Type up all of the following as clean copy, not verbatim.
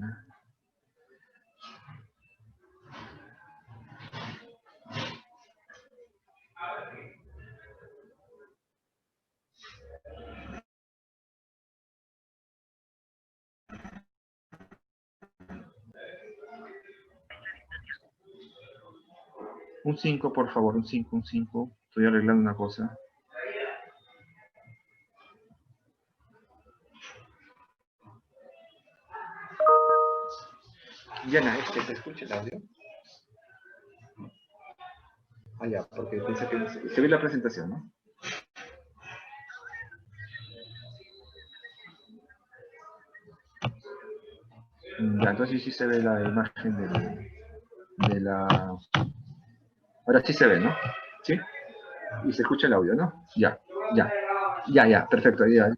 funciona. Un 5, por favor, un 5, un 5. Estoy arreglando una cosa. Diana, ¿se escucha el audio? Ah, ya, porque piensa que se ve la presentación, ¿no? Ya, entonces sí se ve la imagen de la... Ahora sí se ve, ¿no? ¿Sí? Y se escucha el audio, ¿no? Ya, ya. Ya, perfecto. Ya.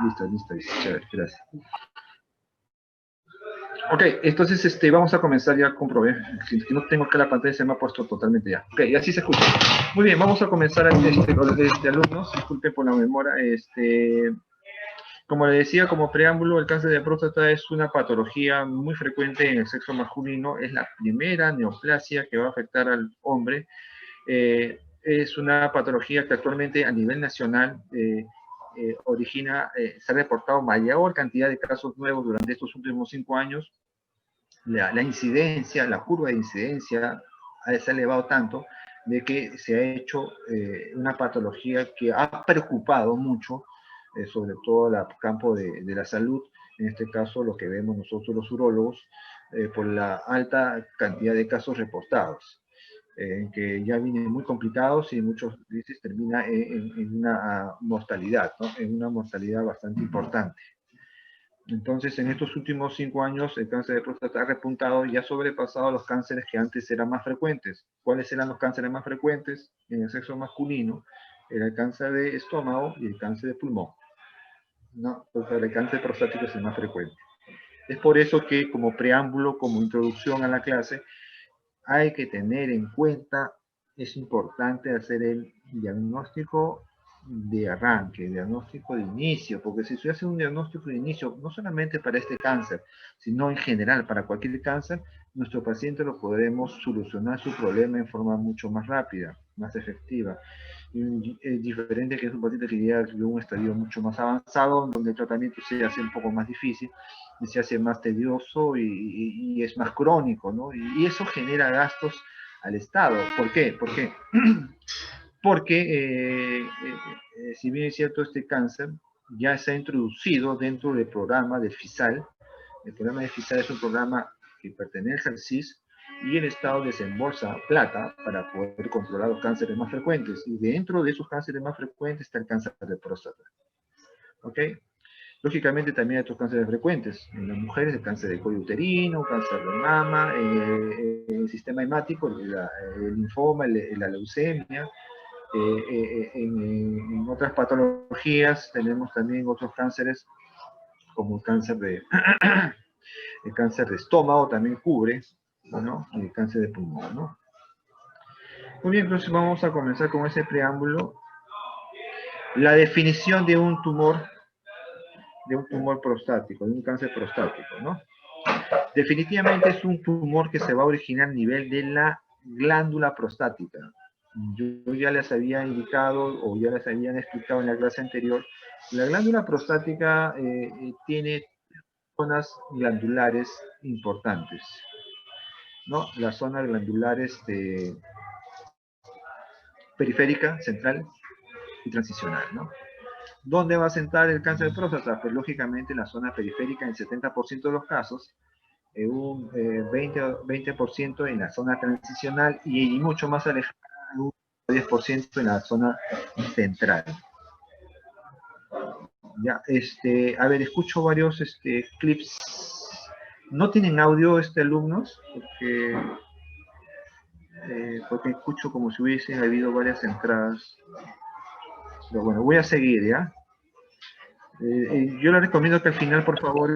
Listo, chévere, gracias. Ok, entonces vamos a comenzar ya a comprobar. Que no tengo que la pantalla se me ha puesto totalmente ya. Ok, ya sí se escucha. Muy bien, vamos a comenzar alumnos. Disculpen por la demora. Como le decía, como preámbulo, el cáncer de próstata es una patología muy frecuente en el sexo masculino. Es la primera neoplasia que va a afectar al hombre. Es una patología que actualmente a nivel nacional se ha reportado mayor cantidad de casos nuevos durante estos últimos 5 años. La incidencia, la curva de incidencia se ha elevado tanto de que se ha hecho una patología que ha preocupado mucho, sobre todo el campo de la salud, en este caso lo que vemos nosotros los urólogos, por la alta cantidad de casos reportados, que ya vienen muy complicados y muchos veces termina en una mortalidad, ¿no? En una mortalidad bastante importante. Entonces, en estos últimos 5 años, el cáncer de próstata ha repuntado y ha sobrepasado los cánceres que antes eran más frecuentes. ¿Cuáles eran los cánceres más frecuentes en el sexo masculino? Era el cáncer de estómago y el cáncer de pulmón, ¿no? Entonces, el cáncer prostático es el más frecuente. Es por eso que, como preámbulo, como introducción a la clase, hay que tener en cuenta, es importante hacer el diagnóstico de arranque, diagnóstico de inicio, porque si se hace un diagnóstico de inicio, no solamente para este cáncer, sino en general para cualquier cáncer, nuestro paciente lo podremos solucionar su problema en forma mucho más rápida, más efectiva. Es diferente que es un paciente que llega a un estadio mucho más avanzado, donde el tratamiento se hace un poco más difícil, se hace más tedioso y es más crónico, ¿no? Y eso genera gastos al Estado. ¿Por qué? Porque si bien es cierto, este cáncer ya se ha introducido dentro del programa del FISAL. El programa de FISAL es un programa que pertenece al CIS y el Estado desembolsa plata para poder controlar los cánceres más frecuentes. Y dentro de esos cánceres más frecuentes está el cáncer de próstata. ¿Ok? Lógicamente también hay otros cánceres frecuentes. En las mujeres el cáncer de cuello uterino, cáncer de mama, el sistema hemático, el linfoma, la leucemia. En otras patologías tenemos también otros cánceres, como el cáncer de estómago también cubre, ¿no? El cáncer de pulmón, ¿no? Muy bien, entonces vamos a comenzar con ese preámbulo. La definición de un tumor prostático, de un cáncer prostático, ¿no? Definitivamente es un tumor que se va a originar a nivel de la glándula prostática. Yo ya les había indicado o ya les habían explicado en la clase anterior, la glándula prostática tiene zonas glandulares importantes, ¿no? Las zonas glandulares periférica, central y transicional, ¿no? ¿Dónde va a sentar el cáncer de próstata? Pues lógicamente en la zona periférica en el 70% de los casos, un 20% en la zona transicional y mucho más alejado, un 10% en la zona central. Ya, a ver, escucho varios clips. ¿No tienen audio alumnos? Porque escucho como si hubiesen habido varias entradas. Pero bueno, voy a seguir, ¿ya? Yo le recomiendo que al final, por favor,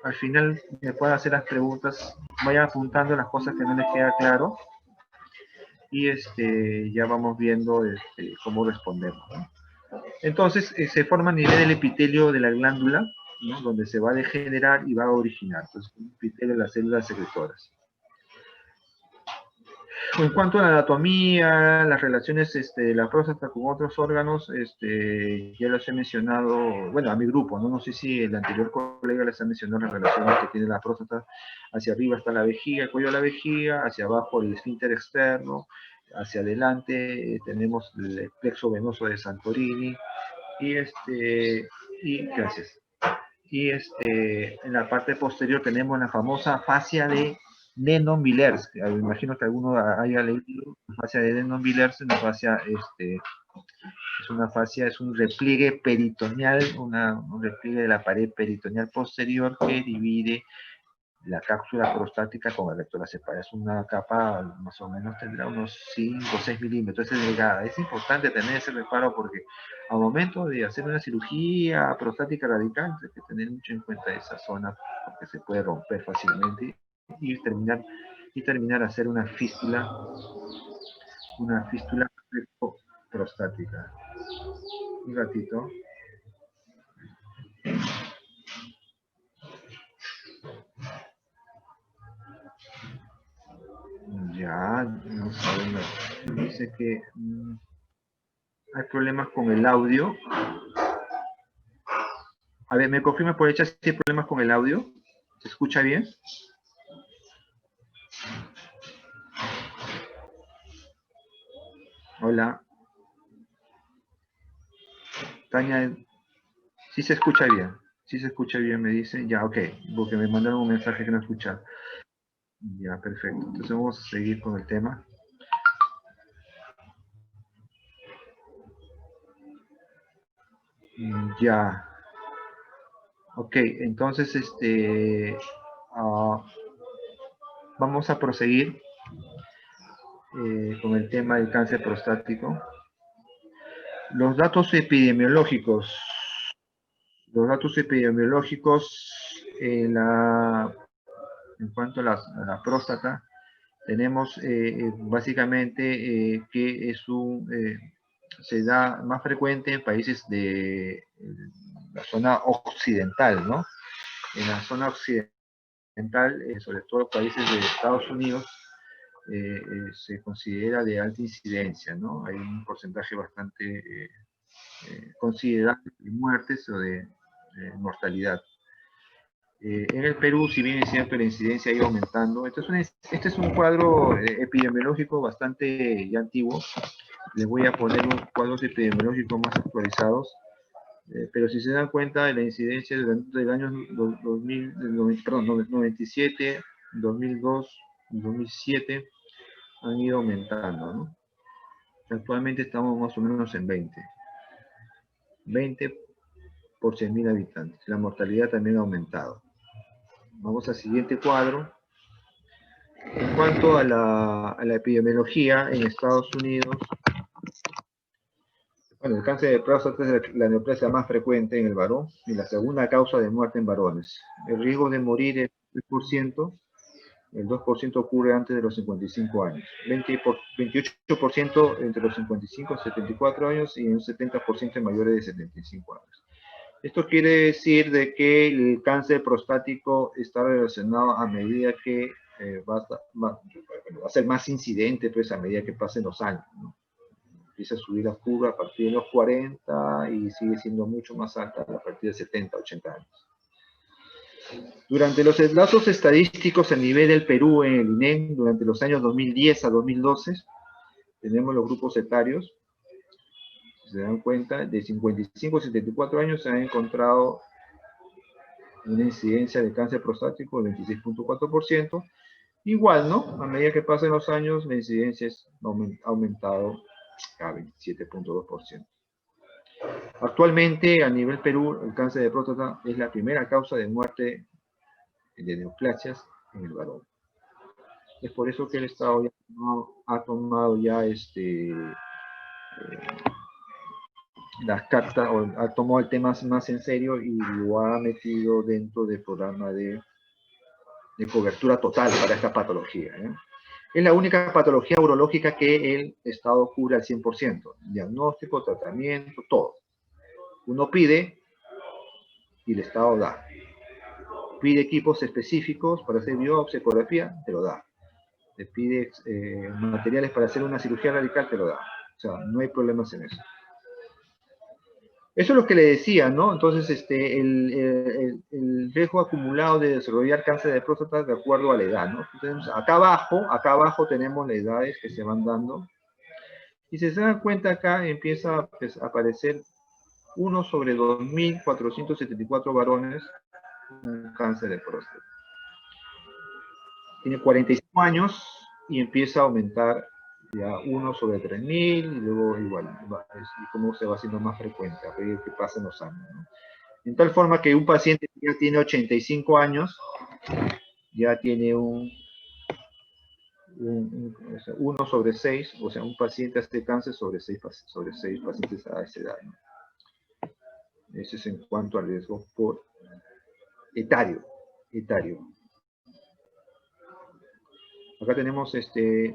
al final me puedan hacer las preguntas, vayan apuntando las cosas que no les queda claro y ya vamos viendo cómo respondemos, ¿no? Entonces, se forma a nivel del epitelio de la glándula, ¿no? Donde se va a degenerar y va a originar. Entonces, un epitelio de las células secretoras. En cuanto a la anatomía, las relaciones de la próstata con otros órganos, ya los he mencionado, bueno, a mi grupo, ¿no? No sé si el anterior colega les ha mencionado las relaciones que tiene la próstata. Hacia arriba está la vejiga, el cuello de la vejiga, hacia abajo el esfínter externo, hacia adelante tenemos el plexo venoso de Santorini, gracias. Y en la parte posterior tenemos la famosa fascia de Denon-Villers. Me imagino que alguno haya leído la fascia de Denon-Villers. Una fascia, es un repliegue peritoneal, un repliegue de la pared peritoneal posterior que divide la cápsula prostática con el recto. La separa. Es una capa, más o menos tendrá unos 5 o 6 milímetros, es delgada. Es importante tener ese reparo porque al momento de hacer una cirugía prostática radical hay que tener mucho en cuenta esa zona porque se puede romper fácilmente y terminar a hacer una fístula prostática. Un ratito. Ya, vamos a ver. Dice que hay problemas con el audio. A ver, ¿me confirma por hecho si hay problemas con el audio? ¿Se escucha bien? Hola. Tania, sí se escucha bien. Sí se escucha bien, me dicen. Ya, ok. Porque me mandaron un mensaje que no escuchaba. Ya, perfecto. Entonces vamos a seguir con el tema. Ya. Ok, entonces vamos a proseguir con el tema del cáncer prostático. Los datos epidemiológicos. Los datos epidemiológicos en cuanto a la próstata, tenemos básicamente que se da más frecuente en países de la zona occidental, ¿no? En la zona occidental, sobre todo países de Estados Unidos, se considera de alta incidencia, ¿no? Hay un porcentaje bastante considerable de muertes o de mortalidad. En el Perú, si bien es cierto, la incidencia ha ido aumentando. Este es un cuadro epidemiológico bastante ya antiguo. Les voy a poner unos cuadros epidemiológicos más actualizados. Pero si se dan cuenta, la incidencia del año 97, 2002, 2007 han ido aumentando, ¿no? Actualmente estamos más o menos en 20 por 100.000 habitantes. La mortalidad también ha aumentado. Vamos al siguiente cuadro. En cuanto a la epidemiología en Estados Unidos, bueno, el cáncer de próstata es la neoplasia más frecuente en el varón y la segunda causa de muerte en varones. El riesgo de morir es 3%, el 2% ocurre antes de los 55 años, 28% entre los 55 y 74 años y un 70% en mayores de 75 años. Esto quiere decir de que el cáncer prostático está relacionado a medida que va a ser más incidente pues, a medida que pasen los años, ¿no? Empieza a subir la curva a partir de los 40 y sigue siendo mucho más alta a partir de 70, 80 años. Durante los datos estadísticos a nivel del Perú en el INEM, durante los años 2010 a 2012, tenemos los grupos etarios. Si se dan cuenta, de 55 a 74 años se ha encontrado una incidencia de cáncer prostático del 26.4%. Igual, ¿no? A medida que pasan los años, la incidencia ha aumentado a 27.2%. Actualmente, a nivel Perú, el cáncer de próstata es la primera causa de muerte de neoplasias en el varón. Es por eso que el Estado ya ha tomado ya las cartas, o ha tomado el tema más en serio y lo ha metido dentro del programa de cobertura total para esta patología, ¿eh? Es la única patología urológica que el Estado cubre al 100%. Diagnóstico, tratamiento, todo. Uno pide y el Estado da. Pide equipos específicos para hacer biopsia, ecografía, te lo da. Te pide materiales para hacer una cirugía radical, te lo da. O sea, no hay problemas en eso. Eso es lo que le decía, ¿no? Entonces, el riesgo acumulado de desarrollar cáncer de próstata de acuerdo a la edad, ¿no? Entonces, acá abajo tenemos las edades que se van dando. Y si se dan cuenta acá, empieza pues, a aparecer 1 sobre 2.474 varones con cáncer de próstata. Tiene 45 años y empieza a aumentar ya 1 sobre 3.000 y luego igual, y cómo se va haciendo más frecuente a medida que pasan los años, ¿no? En tal forma que un paciente que ya tiene 85 años, ya tiene un 1 sobre 6, o sea, un paciente hace cáncer sobre 6 pacientes a esa edad, ¿no? Eso es en cuanto al riesgo por etario. Acá tenemos el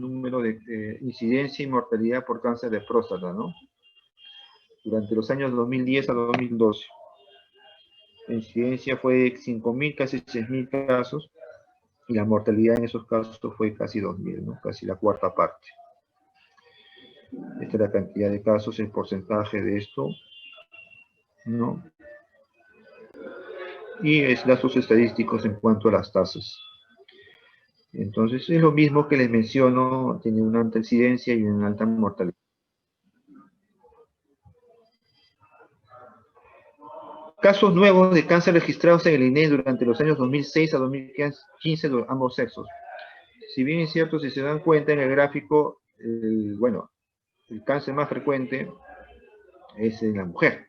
número de incidencia y mortalidad por cáncer de próstata, ¿no? Durante los años 2010 a 2012. La incidencia fue de 5.000, casi 6.000 casos, y la mortalidad en esos casos fue casi 2.000, ¿no? Casi la cuarta parte. Esta es la cantidad de casos, el porcentaje de esto, ¿no? Y es datos estadísticos en cuanto a las tasas. Entonces es lo mismo que les menciono, tiene una alta incidencia y una alta mortalidad. Casos nuevos de cáncer registrados en el INE durante los años 2006 a 2015 de ambos sexos. Si bien es cierto, si se dan cuenta en el gráfico, el cáncer más frecuente es en la mujer.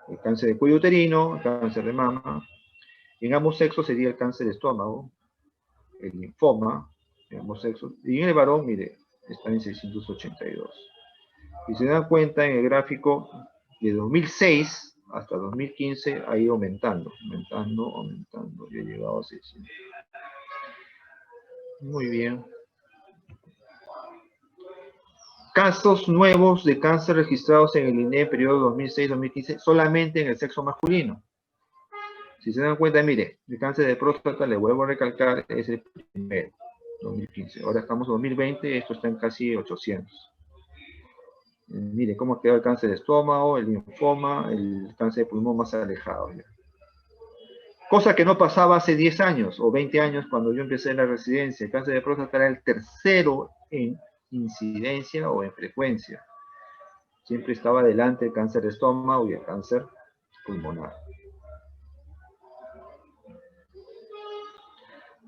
El cáncer de cuello uterino, el cáncer de mama. En ambos sexos sería el cáncer de estómago, el linfoma, en ambos sexos. Y en el varón, mire, está en 682. Si se dan cuenta en el gráfico, de 2006 hasta 2015 ha ido aumentando. Ya ha llegado a 600. Muy bien. Casos nuevos de cáncer registrados en el INE periodo 2006-2015 solamente en el sexo masculino. Si se dan cuenta, mire, el cáncer de próstata, le vuelvo a recalcar, es el primero, 2015. Ahora estamos en 2020, esto está en casi 800. Mire cómo quedó el cáncer de estómago, el linfoma, el cáncer de pulmón más alejado. ¿Ya? Cosa que no pasaba hace 10 años o 20 años cuando yo empecé en la residencia. El cáncer de próstata era el tercero en incidencia o en frecuencia. Siempre estaba delante el cáncer de estómago y el cáncer pulmonar.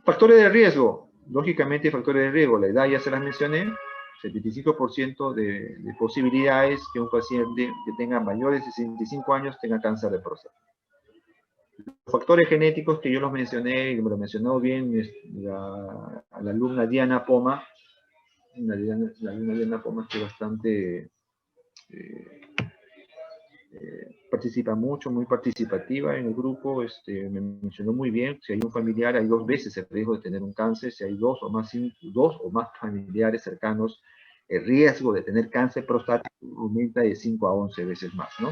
Factores de riesgo. Lógicamente, factores de riesgo. La edad ya se las mencioné. 75% de posibilidades que un paciente que tenga mayores de 65 años tenga cáncer de próstata. Los factores genéticos que yo los mencioné, y me lo mencionó bien la alumna Diana Poma, la alumna Diana Poma que bastante participa mucho, muy participativa en el grupo, me mencionó muy bien, si hay un familiar, hay 2 veces el riesgo de tener un cáncer, si hay dos o más familiares cercanos, el riesgo de tener cáncer prostático aumenta de 5 a 11 veces más, ¿no?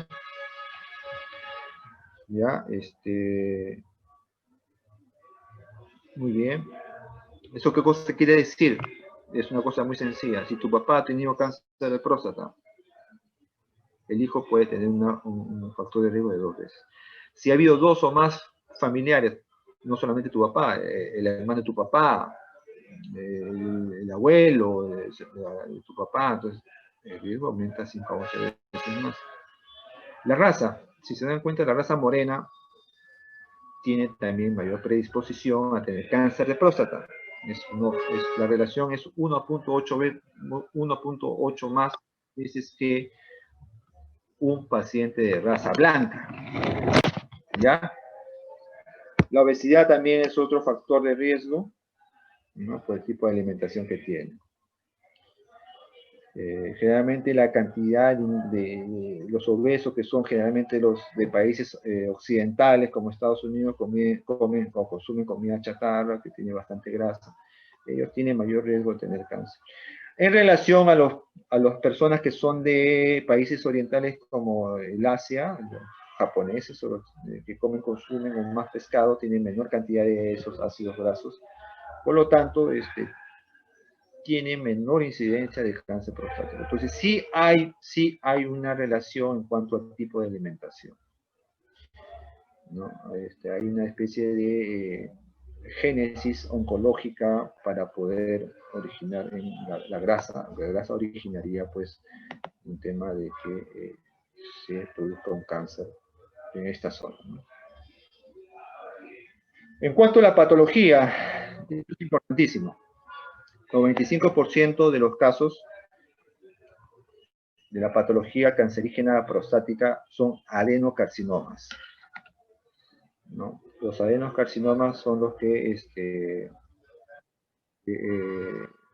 Ya, muy bien. ¿Eso qué cosa quiere decir? Es una cosa muy sencilla. Si tu papá ha tenido cáncer de próstata, el hijo puede tener un factor de riesgo de 2 veces. Si ha habido 2 o más familiares, no solamente tu papá, el hermano de tu papá, el abuelo de tu papá, entonces el riesgo aumenta 5 a 11 veces más. La raza, si se dan cuenta, la raza morena tiene también mayor predisposición a tener cáncer de próstata. La relación es 1.8 más veces que un paciente de raza blanca. ¿Ya? La obesidad también es otro factor de riesgo, ¿no? Por el tipo de alimentación que tiene. Generalmente la cantidad de los obesos, que son generalmente los de países occidentales como Estados Unidos, comen o consumen comida chatarra que tiene bastante grasa, ellos tienen mayor riesgo de tener cáncer. En relación a las personas que son de países orientales como el Asia, los japoneses o los que consumen más pescado, tienen menor cantidad de esos ácidos grasos. Por lo tanto, tiene menor incidencia de cáncer prostático. Entonces, sí hay una relación en cuanto al tipo de alimentación, ¿no? Hay una especie de génesis oncológica para poder originar en la grasa. La grasa originaría, pues, un tema de que se produzca un cáncer en esta zona, ¿no? En cuanto a la patología, esto es importantísimo. El 25% de los casos de la patología cancerígena prostática son adenocarcinomas, ¿no? Los adenocarcinomas son los que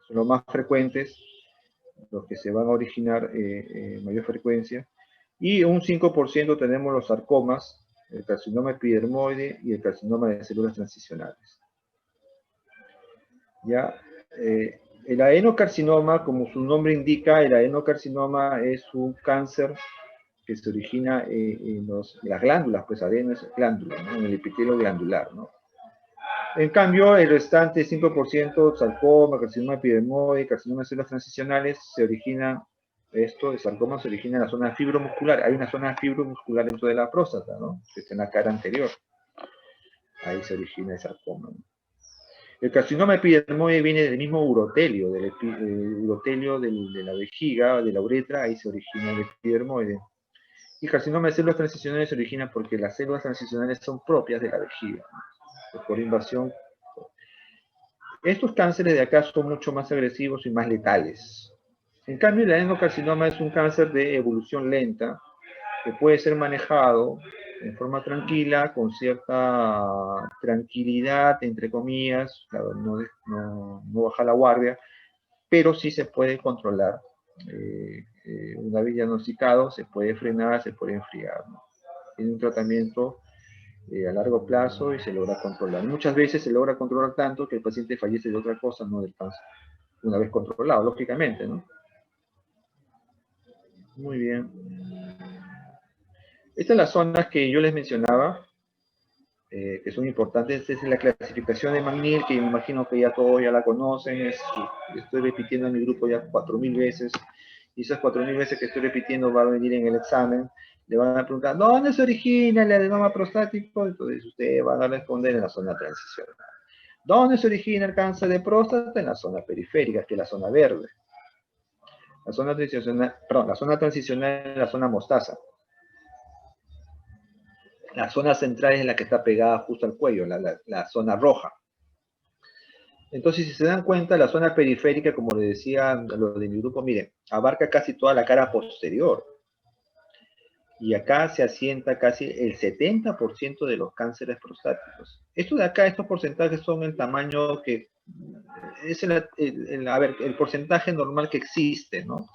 son los más frecuentes, los que se van a originar en mayor frecuencia, y un 5% tenemos los sarcomas, el carcinoma epidermoide y el carcinoma de células transicionales. ¿Ya? El adenocarcinoma, como su nombre indica, el adenocarcinoma es un cáncer que se origina en las glándulas, pues adeno es glándula, ¿no? En el epitelio glandular, ¿no? En cambio, el restante 5%, sarcoma, carcinoma epidermoide, carcinoma de células transicionales, se origina, el sarcoma se origina en la zona fibromuscular. Hay una zona fibromuscular dentro de la próstata, ¿no? Que está en la cara anterior. Ahí se origina el sarcoma, ¿no? El carcinoma epidermoide viene del mismo urotelio, del urotelio de la vejiga, de la uretra, ahí se origina el epidermoide. Y carcinoma de células transicionales se origina porque las células transicionales son propias de la vejiga, ¿no? Por invasión. Estos cánceres de acá son mucho más agresivos y más letales. En cambio, el adenocarcinoma es un cáncer de evolución lenta que puede ser manejado en forma tranquila, con cierta tranquilidad, entre comillas, claro, no baja la guardia, pero sí se puede controlar. Una vez diagnosticado, se puede frenar, se puede enfriar, ¿no? Tiene un tratamiento a largo plazo y se logra controlar. Muchas veces se logra controlar tanto que el paciente fallece de otra cosa, no del cáncer, una vez controlado, lógicamente, ¿no? Muy bien. Estas son las zonas que yo les mencionaba, que son importantes. Esta es la clasificación de McNeil, que me imagino que ya todos ya la conocen. Estoy repitiendo en mi grupo ya 4.000 veces, y esas 4.000 veces que estoy repitiendo van a venir en el examen. Le van a preguntar, ¿dónde se origina el adenoma prostático? Entonces usted va a responder en la zona transicional. ¿Dónde se origina el cáncer de próstata? En la zona periférica, que es la zona verde. La zona transicional, perdón, la zona transicional es la zona mostaza. La zona central es la que está pegada justo al cuello, la zona roja. Entonces, si se dan cuenta, la zona periférica, como le decía lo de mi grupo, miren, abarca casi toda la cara posterior. Y acá se asienta casi el 70% de los cánceres prostáticos. Esto de acá, estos porcentajes son el tamaño que es el porcentaje normal que existe, ¿no?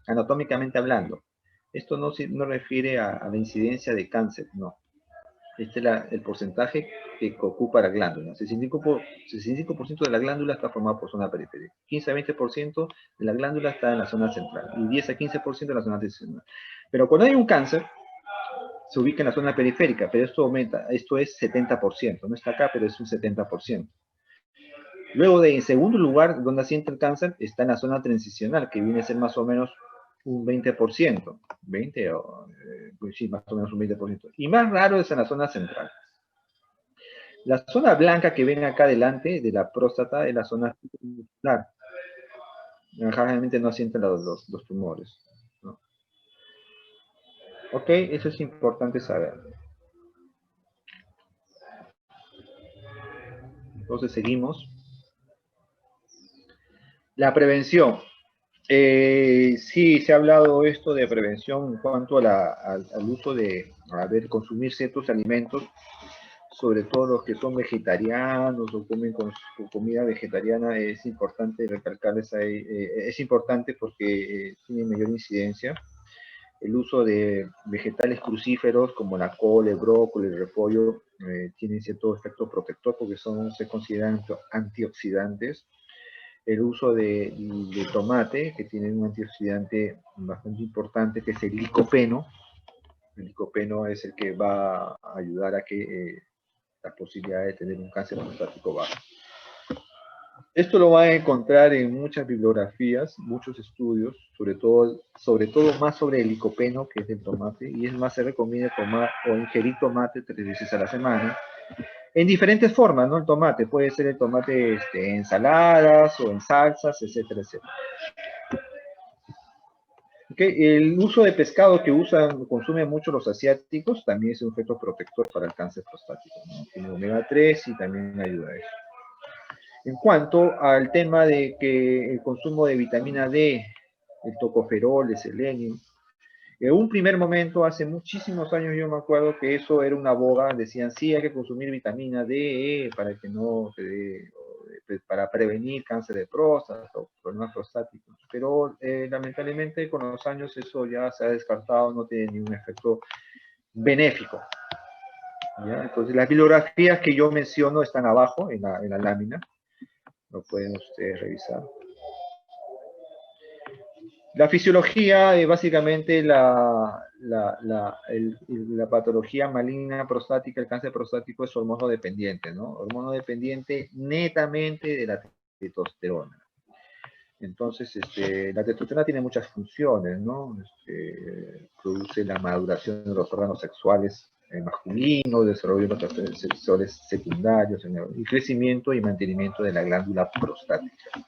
Anatómicamente hablando. Esto no refiere a la incidencia de cáncer, no. Este es el porcentaje que ocupa la glándula. 65% de la glándula está formada por zona periférica. 15 a 20% de la glándula está en la zona central. Y 10 a 15% en la zona transicional. Pero cuando hay un cáncer, se ubica en la zona periférica, pero esto aumenta. Esto es 70%. No está acá, pero es un 70%. Luego, en segundo lugar, donde asienta el cáncer, está en la zona transicional, que viene a ser más o menos un 20%. 20 pues sí, más o menos un 20%. Y más raro es en la zona central. La zona blanca que ven acá delante de la próstata es la zona muscular. Generalmente no asientan los tumores, ¿no? Ok, eso es importante saber. Entonces seguimos. La prevención. Sí, se ha hablado esto de prevención en cuanto al uso de consumir ciertos alimentos, sobre todo los que son vegetarianos o comen con comida vegetariana. Es importante recalcarles ahí, es importante porque tiene mayor incidencia. El uso de vegetales crucíferos como la col, el brócoli, el repollo, tienen cierto efecto protector porque se consideran antioxidantes. el uso de tomate, que tiene un antioxidante bastante importante, que es el licopeno. El licopeno es el que va a ayudar a que la posibilidad de tener un cáncer prostático bajo. Esto lo va a encontrar en muchas bibliografías, muchos estudios, sobre todo más sobre el licopeno, que es del tomate, y es más, se recomienda tomar o ingerir tomate 3 veces a la semana, en diferentes formas, ¿no? El tomate, puede ser el tomate en ensaladas o en salsas, etcétera, etcétera. Okay. El uso de pescado que consumen mucho los asiáticos también es un efecto protector para el cáncer prostático, ¿no? Tiene omega 3 y también ayuda a eso. En cuanto al tema de que el consumo de vitamina D, el tocoferol, el selenio, en un primer momento, hace muchísimos años, yo me acuerdo que eso era una boga, decían, sí, hay que consumir vitamina D para que no te dé, para prevenir cáncer de próstata o problemas prostáticos. Pero lamentablemente con los años eso ya se ha descartado, no tiene ningún efecto benéfico. ¿Ya? Entonces las bibliografías que yo menciono están abajo en la lámina, lo pueden ustedes revisar. La fisiología, básicamente la patología maligna prostática, el cáncer prostático es hormonodependiente, ¿no? Hormonodependiente netamente de la testosterona. Entonces, la testosterona tiene muchas funciones, ¿no? Produce la maduración de los órganos sexuales masculinos, desarrollo de los órganos sexuales secundarios, y crecimiento y mantenimiento de la glándula prostática.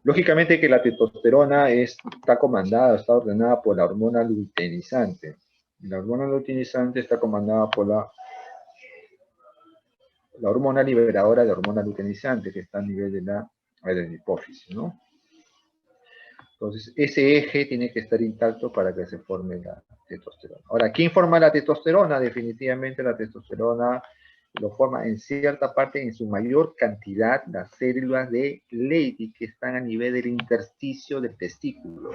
Lógicamente que la testosterona está comandada, está ordenada por la hormona luteinizante. La hormona luteinizante está comandada por la hormona liberadora de hormona luteinizante, que está a nivel de la hipófisis, ¿no? Entonces, ese eje tiene que estar intacto para que se forme la testosterona. Ahora, ¿quién forma la testosterona? Definitivamente la testosterona lo forma en cierta parte, en su mayor cantidad, las células de Leydig que están a nivel del intersticio del testículo.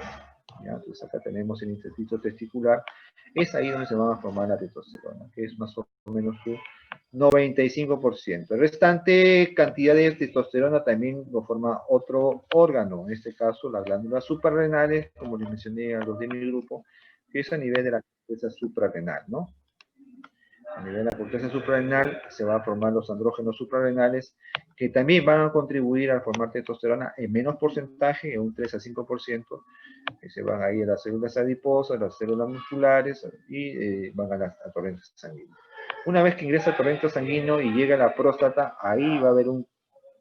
¿Ya? Entonces acá tenemos el intersticio testicular, es ahí donde se va a formar la testosterona, que es más o menos su 95%. El restante cantidad de testosterona también lo forma otro órgano, en este caso las glándulas suprarrenales, como les mencioné a los de mi grupo, que es a nivel de la corteza suprarrenal, ¿no? A nivel de la corteza suprarrenal se van a formar los andrógenos suprarrenales, que también van a contribuir a formar testosterona en menos porcentaje, en un 3 a 5%, que se van ahí a las células adiposas, las células musculares, y van a la torrente sanguínea. Una vez que ingresa el torrente sanguíneo y llega a la próstata, ahí va a haber un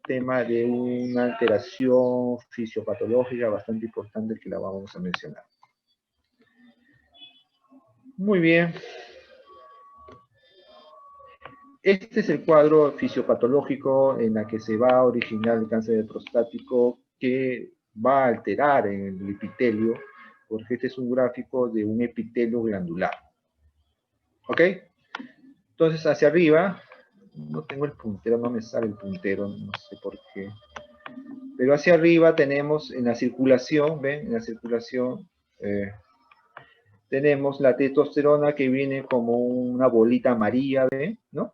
tema de una alteración fisiopatológica bastante importante que la vamos a mencionar. Muy bien. Este es el cuadro fisiopatológico en la que se va a originar el cáncer prostático, que va a alterar en el epitelio, porque este es un gráfico de un epitelio glandular. ¿Ok? Entonces, hacia arriba, no tengo el puntero, no me sale el puntero, no sé por qué. Pero hacia arriba tenemos en la circulación, ¿ven? En la circulación tenemos la testosterona que viene como una bolita amarilla, ¿ven? ¿No?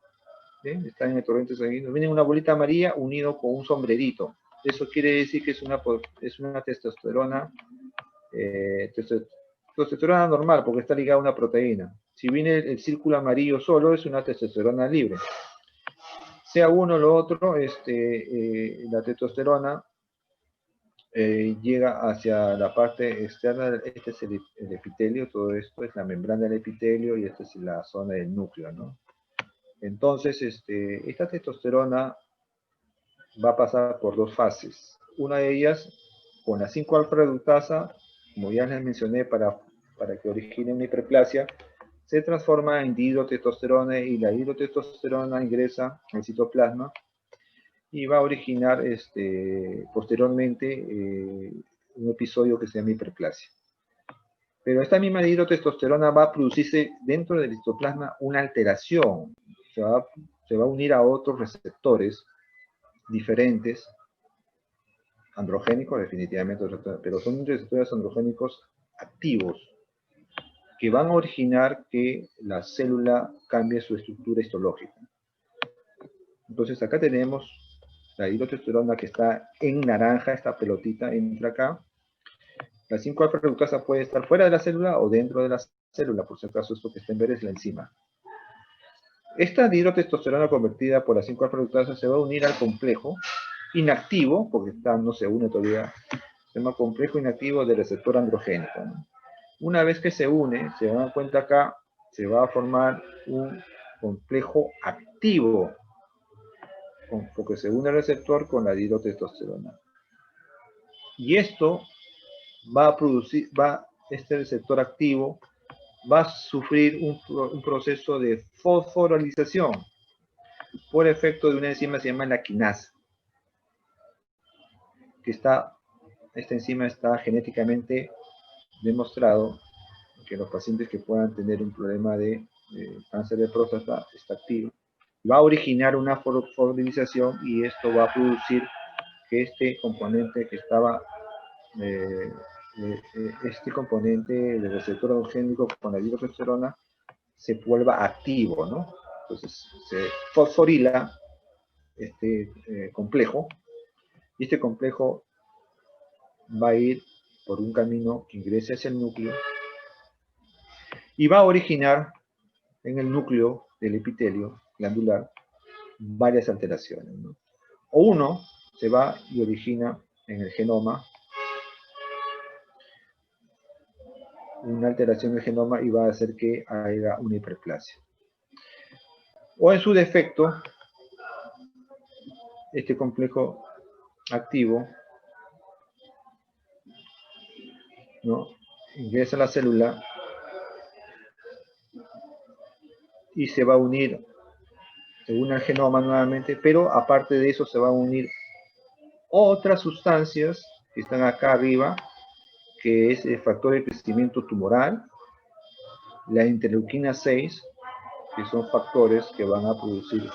¿Ven? Está en el torrente sanguíneo. Viene una bolita amarilla unido con un sombrerito. Eso quiere decir que es una testosterona, testosterona normal, porque está ligada a una proteína. Si viene el círculo amarillo solo, es una testosterona libre. Sea uno o lo otro, la testosterona llega hacia la parte externa. Este es el epitelio, todo esto es la membrana del epitelio y esta es la zona del núcleo, ¿no? Entonces, esta testosterona va a pasar por dos fases. Una de ellas, con la 5-alfa-reductasa, como ya les mencioné, para que origine una hiperplasia, se transforma en dihidrotestosterona y la dihidrotestosterona ingresa al citoplasma y va a originar posteriormente un episodio que se llama hiperplasia. Pero esta misma dihidrotestosterona va a producirse dentro del citoplasma una alteración, se va a unir a otros receptores diferentes, androgénicos definitivamente, pero son receptores androgénicos activos, que van a originar que la célula cambie su estructura histológica. Entonces acá tenemos la dihidrotestosterona que está en naranja, esta pelotita, entra acá. La 5-alfa reductasa puede estar fuera de la célula o dentro de la célula, por si acaso esto que está en verde es la enzima. Esta dihidrotestosterona convertida por la 5-alfa reductasa se va a unir al complejo inactivo, porque no se une todavía, se llama complejo inactivo del receptor androgénico, ¿no? Una vez que se une, se dan cuenta acá, se va a formar un complejo activo, porque se une el receptor con la dihidrotestosterona. Y esto va a producir, este receptor activo va a sufrir un proceso de fosforilización por efecto de una enzima que se llama la quinasa, que esta enzima está genéticamente demostrado que los pacientes que puedan tener un problema de cáncer de próstata está activo. Va a originar una fosforilización y esto va a producir que este componente que estaba, este componente del receptor androgénico con la dihidrotestosterona se vuelva activo, ¿no? Entonces se fosforila este complejo y este complejo va a ir por un camino que ingrese hacia el núcleo y va a originar en el núcleo del epitelio glandular varias alteraciones, ¿no? O uno se va y origina en el genoma una alteración del genoma y va a hacer que haya una hiperplasia. O en su defecto, este complejo activo, ¿no?, ingresa a la célula y se va a unir, se une al genoma nuevamente, pero aparte de eso se va a unir otras sustancias que están acá arriba, que es el factor de crecimiento tumoral, la interleuquina 6, que son factores que van a producir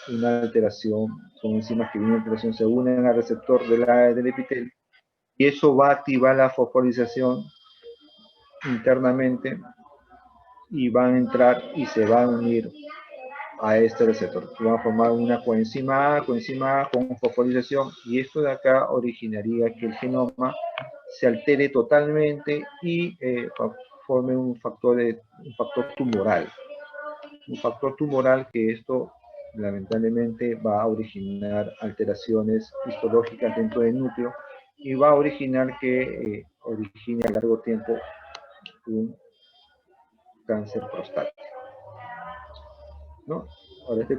una alteración, son enzimas que vienen de alteración, se unen al receptor del epitelio, y eso va a activar la fosforización internamente, y van a entrar y se van a unir a este receptor, que van a formar una coenzima A con fosforización, y esto de acá originaría que el genoma se altere totalmente y forme un factor tumoral. Un factor tumoral que esto lamentablemente va a originar alteraciones histológicas dentro del núcleo y va a originar que origine a largo tiempo un cáncer prostático, ¿no? Ahora, este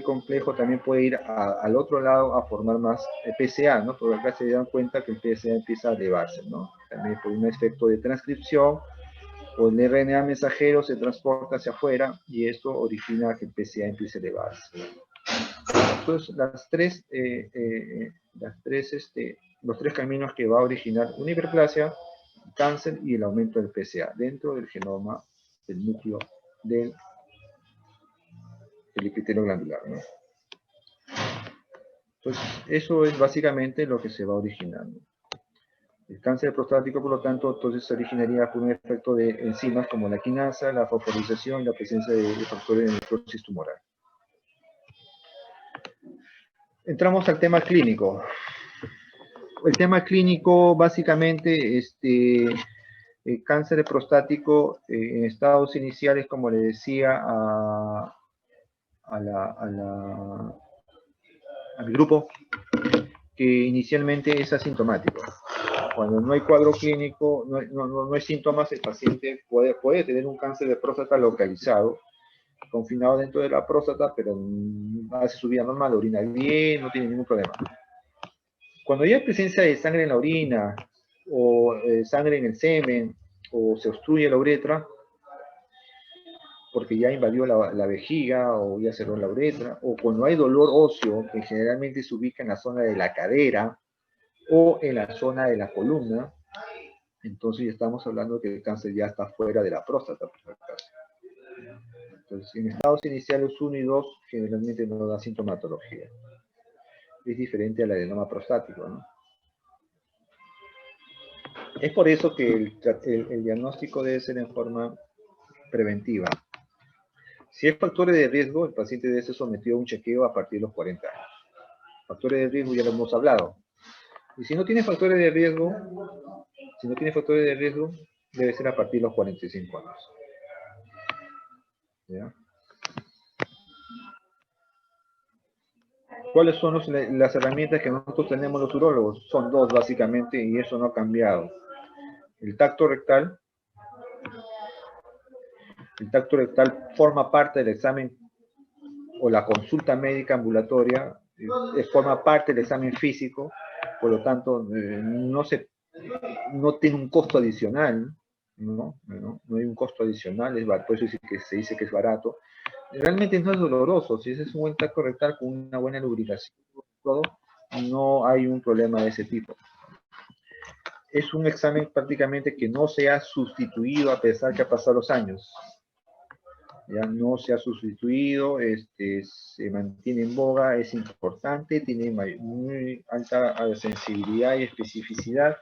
complejo también puede ir al otro lado a formar más PSA, ¿no? Porque acá se dan cuenta que el PSA empieza a elevarse, ¿no? También por un efecto de transcripción, o el RNA mensajero se transporta hacia afuera y esto origina que el PSA empiece a elevarse. Entonces, los tres caminos que va a originar una hiperplasia, cáncer y el aumento del PSA dentro del genoma del núcleo del epitelio glandular, ¿no? Entonces, eso es básicamente lo que se va originando. El cáncer prostático, por lo tanto, entonces se originaría por un efecto de enzimas como la quinasa, la fosforización y la presencia de factores de necrosis tumoral. Entramos al tema clínico. El tema clínico, básicamente, el cáncer prostático en estados iniciales, como le decía al grupo, que inicialmente es asintomático. Cuando no hay cuadro clínico, no hay síntomas, el paciente puede tener un cáncer de próstata localizado, confinado dentro de la próstata, pero hace su vida normal, orina bien, no tiene ningún problema. Cuando ya hay presencia de sangre en la orina, o sangre en el semen, o se obstruye la uretra, porque ya invadió la vejiga, o ya cerró la uretra, o cuando hay dolor óseo, que generalmente se ubica en la zona de la cadera, o en la zona de la columna, entonces ya estamos hablando que el cáncer ya está fuera de la próstata, por acaso. Entonces, en estados iniciales 1 y 2, generalmente no da sintomatología. Es diferente al adenoma prostático, ¿no? Es por eso que el diagnóstico debe ser en forma preventiva. Si hay factores de riesgo, el paciente debe ser sometido a un chequeo a partir de los 40 años. Factores de riesgo ya lo hemos hablado. Y si no tiene factores de riesgo, debe ser a partir de los 45 años. ¿Ya? ¿Cuáles son las herramientas que nosotros tenemos los urólogos? Son dos básicamente y eso no ha cambiado. El tacto rectal. El tacto rectal forma parte del examen o la consulta médica ambulatoria, forma parte del examen físico, por lo tanto no tiene un costo adicional, no hay un costo adicional, por eso se dice que es barato. Realmente no es doloroso, si es un buen tacto rectal con una buena lubricación, todo, no hay un problema de ese tipo. Es un examen prácticamente que no se ha sustituido a pesar que ha pasado los años. Ya no se ha sustituido, se mantiene en boga, es importante, tiene muy alta sensibilidad y especificidad,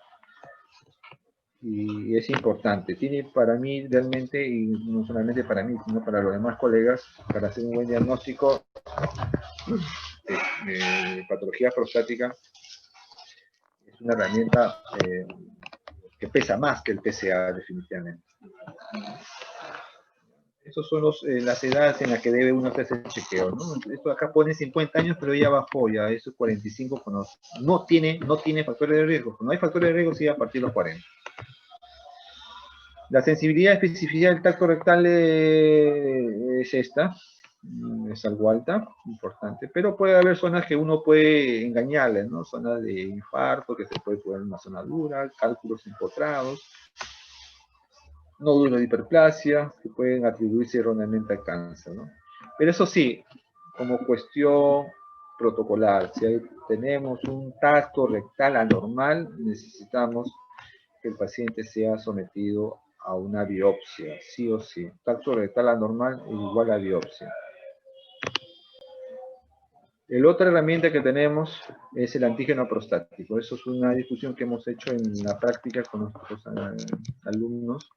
y es importante. Tiene para mí realmente, y no solamente para mí, sino para los demás colegas, para hacer un buen diagnóstico de patología prostática, es una herramienta que pesa más que el PSA definitivamente. Esas son las edades en las que debe uno hacerse el chequeo, ¿no? Esto acá pone 50 años, pero ya bajó, ya eso es 45, cuando no tiene factores de riesgo. Cuando hay factores de riesgo, sí, a partir de los 40. La sensibilidad y especificidad del tacto rectal es esta, es algo alta, importante, pero puede haber zonas que uno puede engañarle, ¿no? Zonas de infarto, que se puede poner una zona dura, cálculos empotrados, nódulos de hiperplasia, que pueden atribuirse erróneamente al cáncer, ¿no? Pero eso sí, como cuestión protocolar, si tenemos un tacto rectal anormal, necesitamos que el paciente sea sometido a una biopsia, sí o sí. Tacto rectal anormal es igual a biopsia. La otra herramienta que tenemos es el antígeno prostático. Eso es una discusión que hemos hecho en la práctica con nuestros alumnos.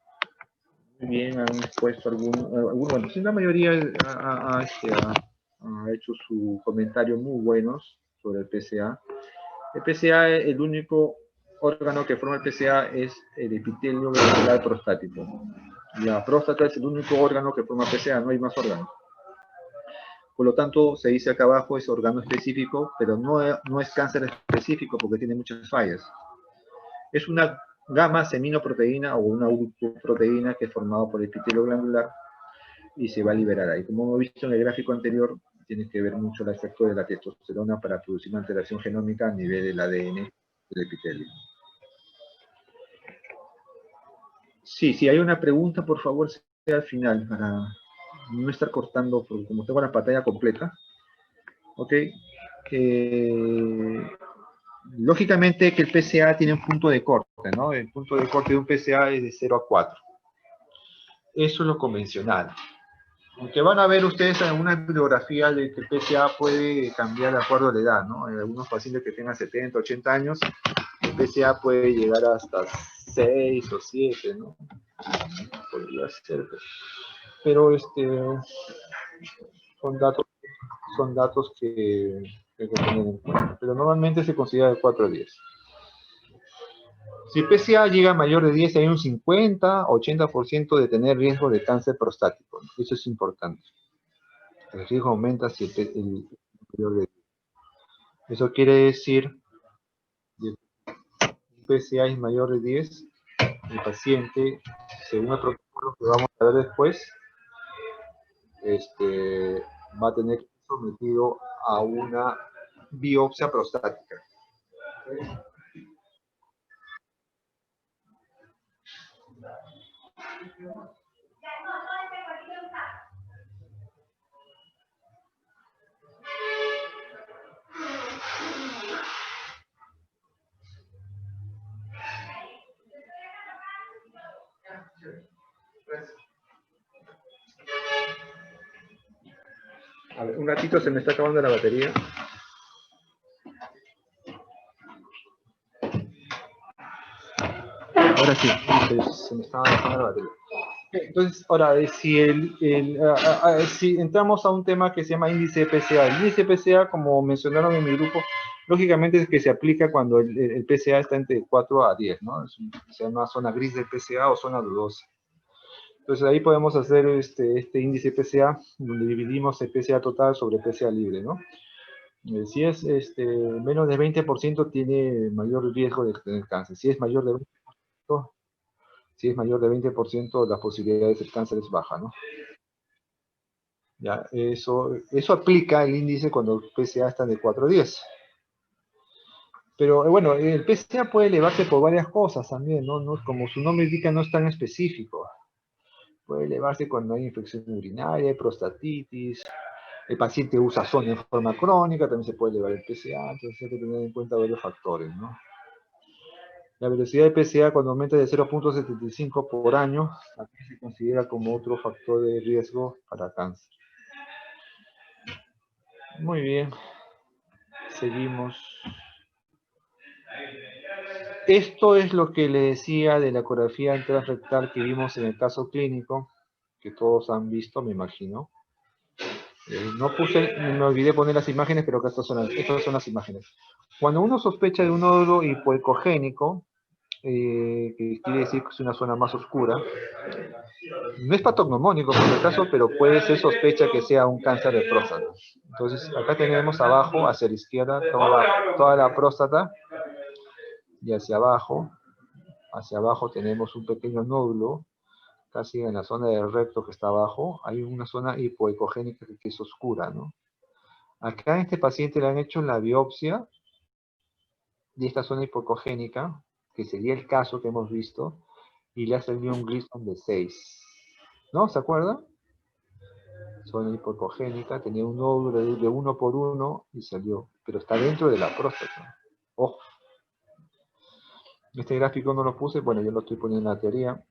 Muy bien, han puesto bueno, la mayoría ha hecho su comentario muy buenos sobre el PSA. El PSA, el único órgano que forma el PSA es el epitelio glandular prostático. La próstata es el único órgano que forma PSA, no hay más órganos. Por lo tanto, se dice acá abajo es órgano específico, pero no es cáncer específico porque tiene muchas fallas. Es una gamma seminoproteína o una proteína que es formada por el epitelio glandular y se va a liberar ahí. Como hemos visto en el gráfico anterior, tiene que ver mucho el efecto de la testosterona para producir una alteración genómica a nivel del ADN del epitelio. Sí, si hay una pregunta, por favor, sea al final, para no estar cortando, porque como tengo la pantalla completa. Ok. Lógicamente que el PSA tiene un punto de corte, ¿no? El punto de corte de un PSA es de 0 a 4. Eso es lo convencional. Aunque van a ver ustedes alguna bibliografía de que el PSA puede cambiar de acuerdo a la edad, ¿no? En algunos pacientes que tengan 70, 80 años, el PSA puede llegar hasta 6 o 7, ¿no? Podría ser, pero son datos que hay que tener en cuenta. Pero normalmente se considera de 4 a 10. Si el PSA llega a mayor de 10, hay un 50-80% de tener riesgo de cáncer prostático. Eso es importante. El riesgo aumenta si el mayor de 10. Eso quiere decir que el PSA es mayor de 10, el paciente, según el protocolo que vamos a ver después, va a tener que ser sometido a una biopsia prostática. A ver, un ratito, se me está acabando la batería. Ahora sí, se me estaba acabando la batería. Entonces, ahora, si entramos a un tema que se llama índice de PCA. El índice de PCA, como mencionaron en mi grupo, lógicamente es que se aplica cuando el PCA está entre 4 a 10, ¿no? Se llama zona gris del PCA o zona dudosa. Entonces ahí podemos hacer este índice PCA, donde dividimos el PCA total sobre PCA libre, ¿no? Si es menos de 20% tiene mayor riesgo de tener cáncer. Si es mayor de 20%, la posibilidad de tener cáncer es baja, ¿no? Ya, eso aplica el índice cuando el PCA está de 4 a 10. Pero bueno, el PCA puede elevarse por varias cosas también, ¿no? Como su nombre indica, no es tan específico. Puede elevarse cuando hay infección urinaria, prostatitis, el paciente usa sonda en forma crónica, también se puede elevar el PCA, entonces hay que tener en cuenta varios factores, ¿no? La velocidad de PCA cuando aumenta de 0.75 por año, aquí se considera como otro factor de riesgo para cáncer. Muy bien, seguimos. Esto es lo que le decía de la ecografía transrectal que vimos en el caso clínico, que todos han visto, me imagino. Me olvidé poner las imágenes, pero acá estas son las imágenes. Cuando uno sospecha de un nódulo hipoecogénico, que quiere decir que es una zona más oscura, no es patognomónico por el caso, pero puede ser sospecha que sea un cáncer de próstata. Entonces, acá tenemos abajo, hacia la izquierda, toda la próstata, y hacia abajo tenemos un pequeño nódulo, casi en la zona del recto que está abajo, hay una zona hipoecogénica que es oscura, ¿no? Acá a este paciente le han hecho la biopsia de esta zona hipoecogénica, que sería el caso que hemos visto, y le ha salido un Gleason de 6. ¿No? ¿Se acuerdan? Zona hipoecogénica, tenía un nódulo de 1 por 1 y salió, pero está dentro de la próstata. Ojo. Este gráfico no lo puse, bueno, yo lo estoy poniendo en la teoría.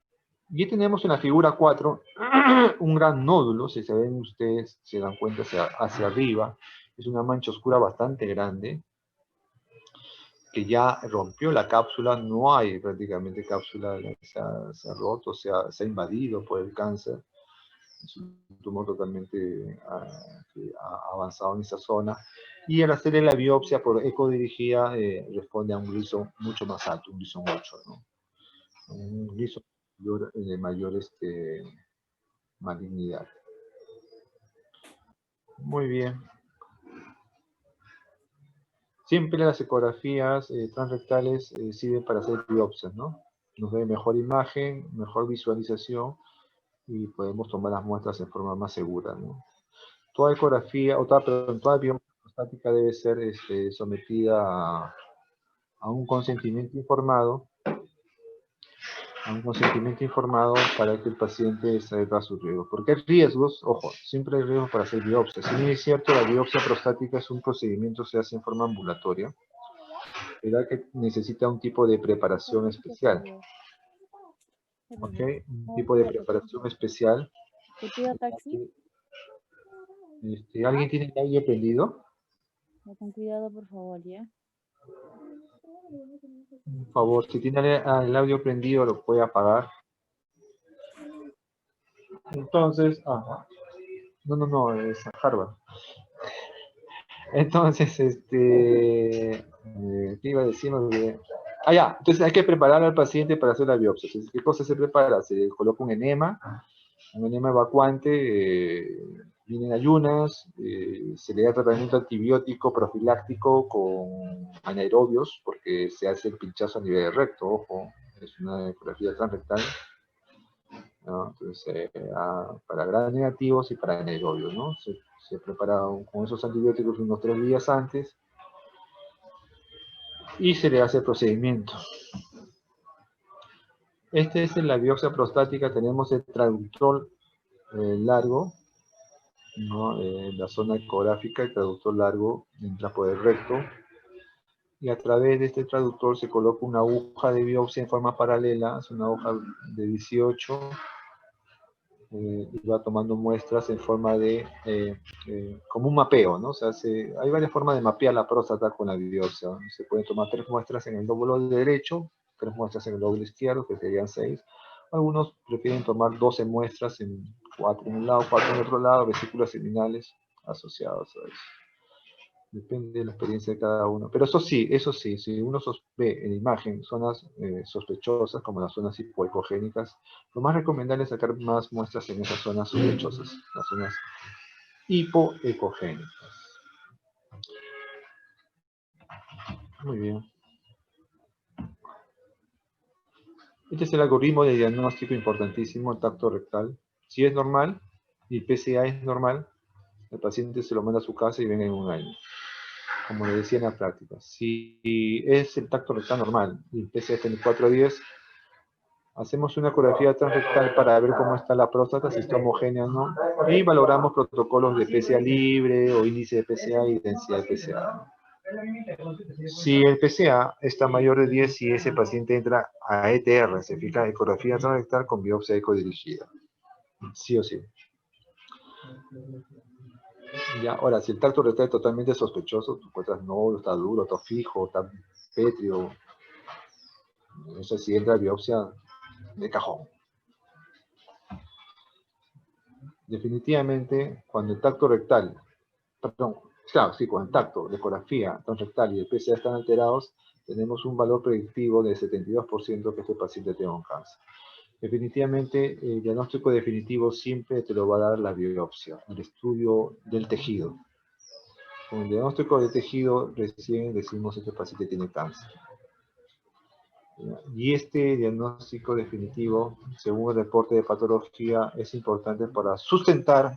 Y tenemos en la figura 4 un gran nódulo, si se ven ustedes, se dan cuenta hacia arriba. Es una mancha oscura bastante grande, que ya rompió la cápsula, no hay prácticamente cápsula, se ha roto, se ha invadido por el cáncer. Es un tumor totalmente que ha avanzado en esa zona. Y al hacerle la biopsia por eco dirigida, responde a un Gleason mucho más alto, un Gleason 8, ¿no? Un Gleason de mayor malignidad. Muy bien. Siempre las ecografías transrectales sirven para hacer biopsias, ¿no? Nos da mejor imagen, mejor visualización y podemos tomar las muestras en forma más segura, ¿no? Toda ecografía, toda biopsia prostática debe ser sometida a un consentimiento informado, para que el paciente sepa sus riesgos. Porque hay riesgos, ojo, siempre hay riesgos para hacer biopsia. Si bien es cierto, la biopsia prostática es un procedimiento, se hace en forma ambulatoria, ¿verdad? Que necesita un tipo de preparación especial. ¿Ok? Un tipo de preparación especial. ¿Te pido taxi? ¿Alguien tiene el audio prendido? Con cuidado, por favor, ¿ya? Por favor, si tiene el audio prendido, lo puede apagar. Entonces, no, es Harvard. Entonces, ¿qué iba a decir? Ya, entonces hay que preparar al paciente para hacer la biopsia. Entonces, ¿qué cosa se prepara? Se coloca un enema evacuante, viene en ayunas, se le da tratamiento antibiótico profiláctico con anaerobios, porque se hace el pinchazo a nivel recto, ojo, es una ecografía transrectal, ¿no? Entonces, para gram negativos y para anaerobios, ¿no? Se prepara con esos antibióticos unos 3 días antes y se le hace el procedimiento. Este es en la biopsia prostática, tenemos el traductor largo, ¿no? La zona ecográfica, el traductor largo entra por el recto y a través de este traductor se coloca una aguja de biopsia en forma paralela, es una hoja de 18 y va tomando muestras en forma de, como un mapeo, ¿no? O sea, hay varias formas de mapear la próstata con la biopsia, ¿no? Se pueden tomar 3 muestras en el lóbulo derecho, 3 muestras en el lóbulo izquierdo, que serían 6, Algunos prefieren tomar 12 muestras, 4 en un lado, 4 en otro lado, vesículas seminales asociadas a eso. Depende de la experiencia de cada uno. Pero eso sí, si uno ve en imagen zonas sospechosas, como las zonas hipoecogénicas, lo más recomendable es sacar más muestras en esas zonas sospechosas, las zonas hipoecogénicas. Muy bien. Este es el algoritmo de diagnóstico importantísimo, el tacto rectal. Si es normal y el PSA es normal, el paciente se lo manda a su casa y venga en un año. Como le decía en la práctica, si es el tacto rectal normal y el PSA está en 4 a 10, hacemos una ecografía transrectal para ver cómo está la próstata, si está homogénea o no, y valoramos protocolos de PSA libre o índice de PSA y densidad de PSA. Si el PSA está mayor de 10, si ese paciente entra a ETR, se fija ecografía transrectal con biopsia ecodirigida. Sí o sí. Ya, ahora, si el tacto rectal es totalmente sospechoso, tú encuentras nódulo, está duro, está fijo, está pétreo, eso sí entra biopsia de cajón. Definitivamente, cuando el tacto rectal, perdón, claro, sí, con el tacto, la ecografía transrectal y el PSA están alterados, tenemos un valor predictivo de 72% que este paciente tenga un cáncer. Definitivamente, el diagnóstico definitivo siempre te lo va a dar la biopsia, el estudio del tejido. Con el diagnóstico del tejido recién decimos que este paciente tiene cáncer. Y este diagnóstico definitivo, según el reporte de patología, es importante para sustentar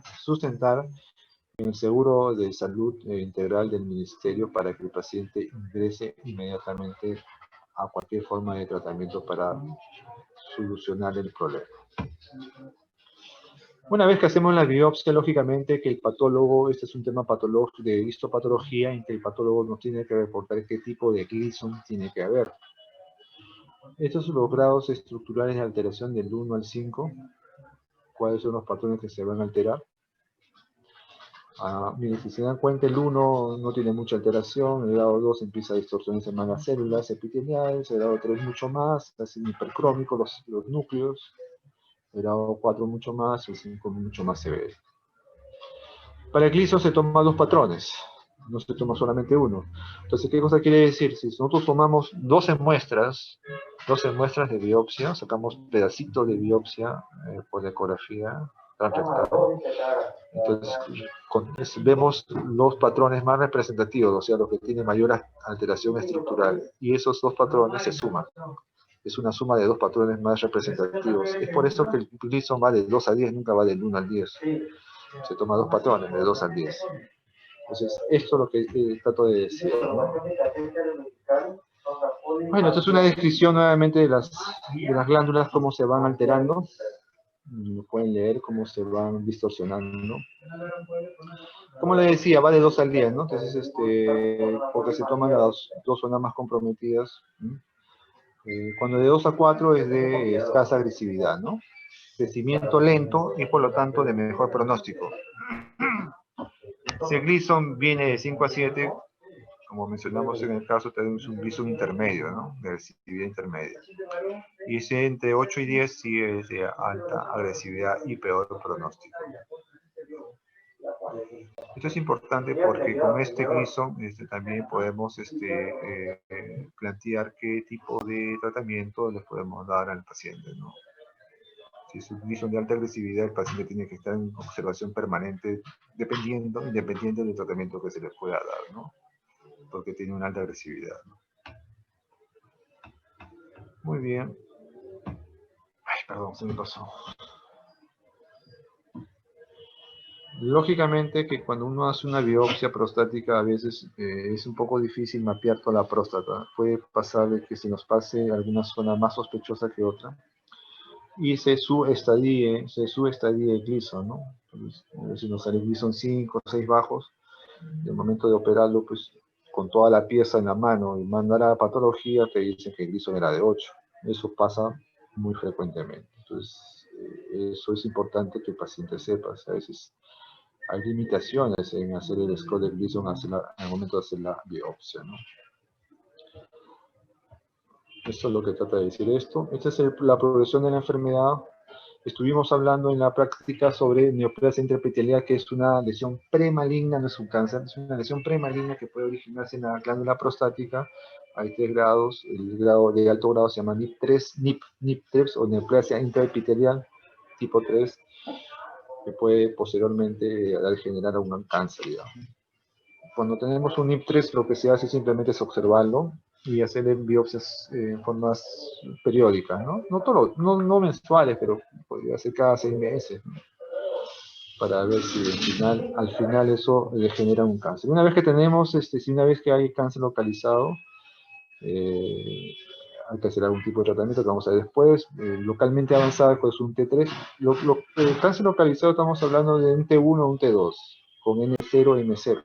en el seguro de salud integral del ministerio para que el paciente ingrese inmediatamente a cualquier forma de tratamiento para solucionar el problema. Una vez que hacemos la biopsia, lógicamente que el patólogo, este es un tema patológico de histopatología en que el patólogo nos tiene que reportar qué tipo de Gleason tiene que haber. Estos son los grados estructurales de alteración del 1 al 5. ¿Cuáles son los patrones que se van a alterar? Miren, si se dan cuenta, el 1 no tiene mucha alteración, el grado 2 empieza a distorsionarse más las células epiteliales, el grado 3 mucho más, hacen hipercrómicos los núcleos, el grado 4 mucho más, el 5 mucho más severo. Para el Gleason se toman 2 patrones, no se toma solamente uno. Entonces, ¿qué cosa quiere decir? Si nosotros tomamos 12 muestras de biopsia, sacamos pedacitos de biopsia por ecografía transrectal. Entonces, vemos los patrones más representativos, o sea, los que tienen mayor alteración estructural, y esos 2 patrones se suman. Es una suma de 2 patrones más representativos. Es por eso que el Gleason va de 2 a 10, nunca va del 1 al 10. Se toma 2 patrones, de 2 al 10. Entonces, esto es lo que trato de decir, ¿no? Bueno, esto es una descripción nuevamente de las glándulas, cómo se van alterando. Pueden leer cómo se van distorsionando. Como les decía, va de 2 al 10, ¿no? Entonces, porque se toman las 2 zonas más comprometidas. Cuando de 2 a 4 es de escasa agresividad, ¿no? Crecimiento lento y por lo tanto de mejor pronóstico. Si el Gleason viene de 5 a 7, como mencionamos en el caso, tenemos un Gleason intermedio, ¿no? De agresividad intermedia. Y si entre 8 y 10, sí es de alta agresividad y peor pronóstico. Esto es importante porque con este Gleason también podemos plantear qué tipo de tratamiento le podemos dar al paciente, ¿no? Si es un Gleason de alta agresividad, el paciente tiene que estar en observación permanente, independiente del tratamiento que se le pueda dar, ¿no? Porque tiene una alta agresividad, ¿no? Muy bien. Ay, perdón, se me pasó. Lógicamente que cuando uno hace una biopsia prostática a veces es un poco difícil mapear toda la próstata. Puede pasar de que se nos pase alguna zona más sospechosa que otra y se subestadie el Gleason, ¿no? Entonces, si nos sale Gleason 5 o 6 bajos, en el momento de operarlo, pues con toda la pieza en la mano y mandar a la patología, te dicen que el Gleason era de 8. Eso pasa muy frecuentemente. Entonces, eso es importante que el paciente sepa. A veces hay limitaciones en hacer el score de Gleason en el momento de hacer la biopsia, ¿no? Esto es lo que trata de decir esto. Esta es la progresión de la enfermedad. Estuvimos hablando en la práctica sobre neoplasia intraepitelial, que es una lesión premaligna, no es un cáncer, es una lesión premaligna que puede originarse en la glándula prostática. Hay 3 grados, el grado de alto grado se llama NIP3 o neoplasia intraepitelial tipo 3, que puede posteriormente generar un cáncer, digamos. Cuando tenemos un NIP3, lo que se hace simplemente es observarlo y hacerle biopsias en formas periódicas, ¿no? No mensuales, pero podría ser cada 6 meses, ¿no? Para ver si al final eso le genera un cáncer. Una vez que tenemos, si una vez que hay cáncer localizado, hay que hacer algún tipo de tratamiento que vamos a ver después. Localmente avanzado, pues un T3. El cáncer localizado estamos hablando de un T1 o un T2, con N0 y M0.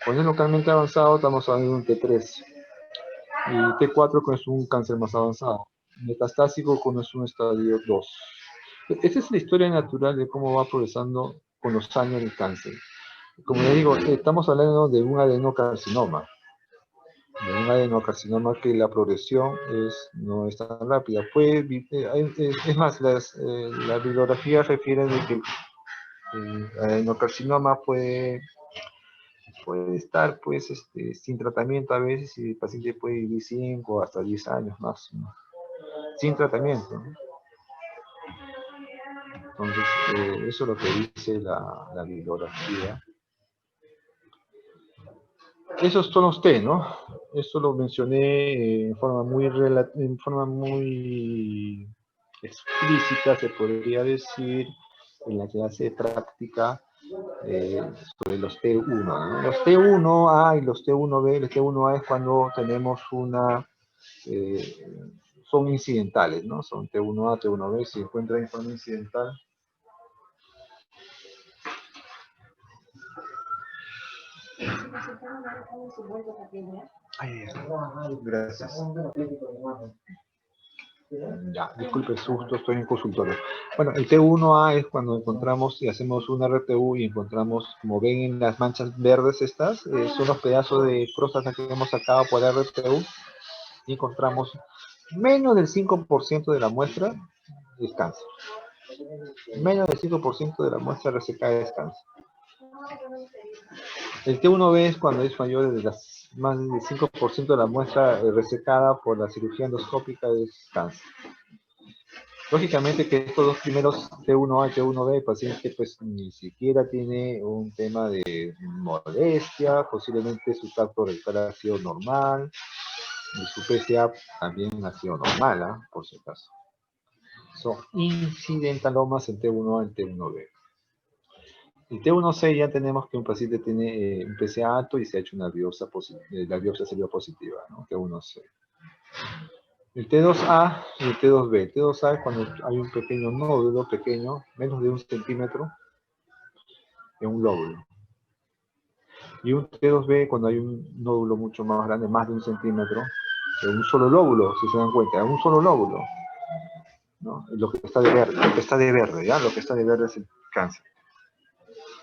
Cuando es localmente avanzado, estamos hablando de un T3. Y T4 cuando es un cáncer más avanzado. Metastásico cuando es un estadio 2. Esa es la historia natural de cómo va progresando con los años el cáncer. Como les digo, estamos hablando de un adenocarcinoma. De un adenocarcinoma que la progresión no es tan rápida. Es más, la bibliografía refiere de que el adenocarcinoma puede estar pues sin tratamiento a veces y el paciente puede vivir 5 hasta 10 años más, ¿no? Sin tratamiento, ¿no? Entonces, eso es lo que dice la bibliografía. Esos son los T, ¿no? Esto lo mencioné en forma muy explícita, se podría decir, en la clase práctica sobre los T1, ¿no? Los T1A y los T1B. El T1A es cuando tenemos son incidentales, ¿no? Son T1A, T1B, si encuentran en forma incidental. Gracias. Ya, disculpe, justo estoy en consultorio. Bueno, el T1A es cuando encontramos y hacemos un RTU y encontramos, como ven en las manchas verdes estas, son los pedazos de próstata que hemos sacado por RTU y encontramos menos del 5% de la muestra es cáncer. Menos del 5% de la muestra resecada es cáncer. El T1B es cuando es mayor de más del 5% de la muestra resecada por la cirugía endoscópica es cáncer. Lógicamente que estos dos primeros T1A y T1B, el paciente pues ni siquiera tiene un tema de molestia, posiblemente su tacto rectal ha sido normal, y su PSA también ha sido normal, ¿eh? Por si acaso. Son incidentalomas en T1A y T1B. El T1C ya tenemos que un paciente tiene un PSA alto y se ha hecho una biopsia la biopsia salió positiva, ¿no? T1C. El T2A y el T2B. El T2A es cuando hay un pequeño nódulo, pequeño, menos de 1 centímetro, en un lóbulo. Y un T2B cuando hay un nódulo mucho más grande, más de 1 centímetro, en un solo lóbulo, si se dan cuenta, en un solo lóbulo, ¿no? Lo que está de verde, ¿ya? Lo que está de verde es el cáncer.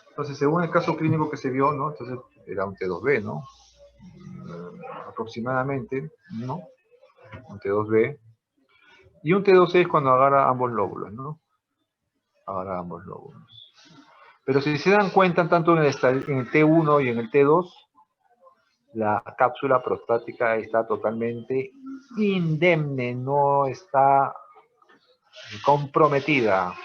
Entonces, según el caso clínico que se vio, ¿no? Entonces, era un T2B, ¿no? Aproximadamente, ¿no? Un T2B. Y un T2C es cuando agarra ambos lóbulos, ¿no? Agarra ambos lóbulos. Pero si se dan cuenta, tanto en el T1 y en el T2, la cápsula prostática está totalmente indemne, no está comprometida.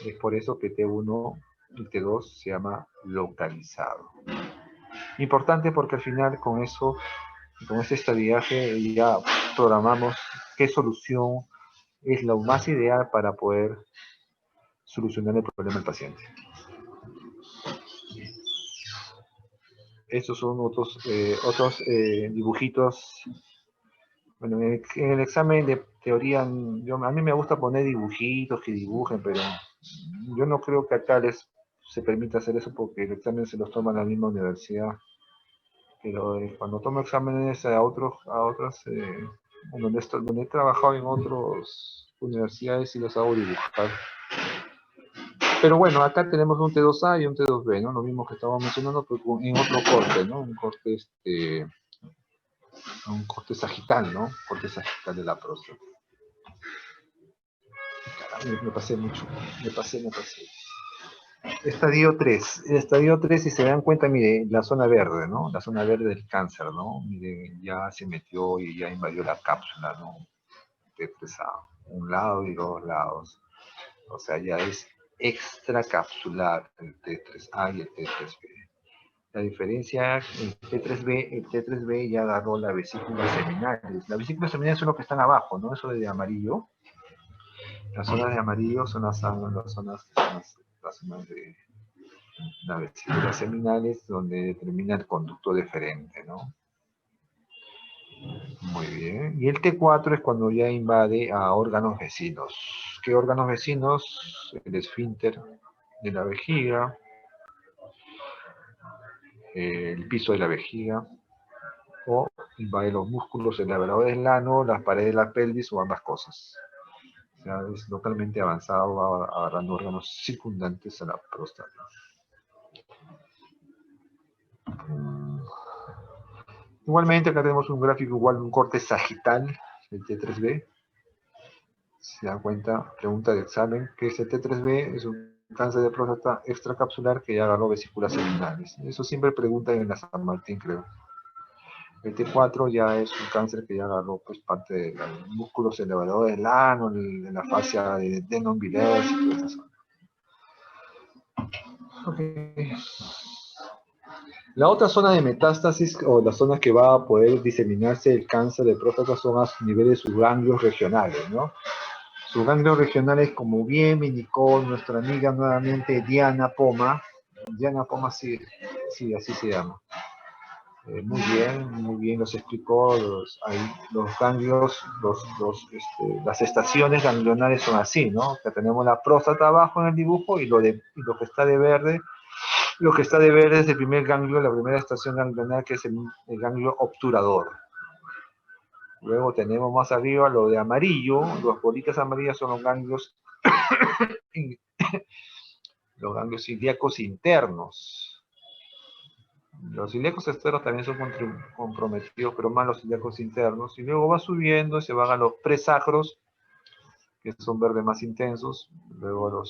Es por eso que T1 y T2 se llama localizado. Importante porque al final con eso, con este estadiaje ya programamos qué solución es lo más ideal para poder solucionar el problema del paciente. Estos son otros dibujitos. Bueno, en el examen de teoría, a mí me gusta poner dibujitos que dibujen, pero yo no creo que acá se permita hacer eso porque el examen se los toma en la misma universidad. Pero cuando tomo exámenes donde he trabajado en otras universidades y los hago dibujar. Pero bueno, acá tenemos un T2A y un T2B, ¿no? Lo mismo que estábamos mencionando, pero en otro corte, ¿no? Un corte un corte sagital, ¿no? Corte sagital de la próstata. Caramba, me pasé mucho, me pasé. Estadio 3. El estadio 3, si se dan cuenta, mire, la zona verde, ¿no? La zona verde del cáncer, ¿no? Mire, ya se metió y ya invadió la cápsula, ¿no? T3 a un lado y dos lados. O sea, ya es extracapsular el T3A y el T3B. La diferencia, el T3B ya agarró la vesícula seminales. Las vesículas seminales son los que están abajo, ¿no? Eso de amarillo. Las zonas de amarillo son las zonas de las vesículas seminales donde determina el conducto deferente, ¿no? Muy bien. Y el T4 es cuando ya invade a órganos vecinos. ¿Qué órganos vecinos? El esfínter de la vejiga, el piso de la vejiga, o invade los músculos elevadores del ano, las paredes de la pelvis o ambas cosas. O sea, es localmente avanzado, agarrando órganos circundantes a la próstata. Igualmente acá tenemos un gráfico igual, un corte sagital del T3B. Si se dan cuenta, pregunta de examen, ¿qué es el T3B? Es un cáncer de próstata extracapsular que ya agarró vesículas seminales. Eso siempre preguntan en la San Martín, creo. El T4 ya es un cáncer que ya agarró pues, parte de los músculos elevadores del ano, de la fascia de Denon-Villers y toda esa zona. Okay. La otra zona de metástasis, o la zona que va a poder diseminarse el cáncer de próstata, son a nivel de sus ganglios regionales, ¿no? Sus ganglios regionales, como bien me indicó nuestra amiga nuevamente Diana Poma. Diana Poma, sí, así se llama. Muy bien, nos explicó, los ganglios, las estaciones ganglionares son así, ¿no? Que tenemos la próstata abajo en el dibujo y lo que está de verde, es el primer ganglio, la primera estación ganglionar, que es el ganglio obturador. Luego tenemos más arriba lo de amarillo, las bolitas amarillas son los ganglios, los ganglios ilíacos internos. Los ilíacos externos también son comprometidos, pero más los ilíacos internos. Y luego va subiendo y se van a los presacros, que son verdes más intensos. Luego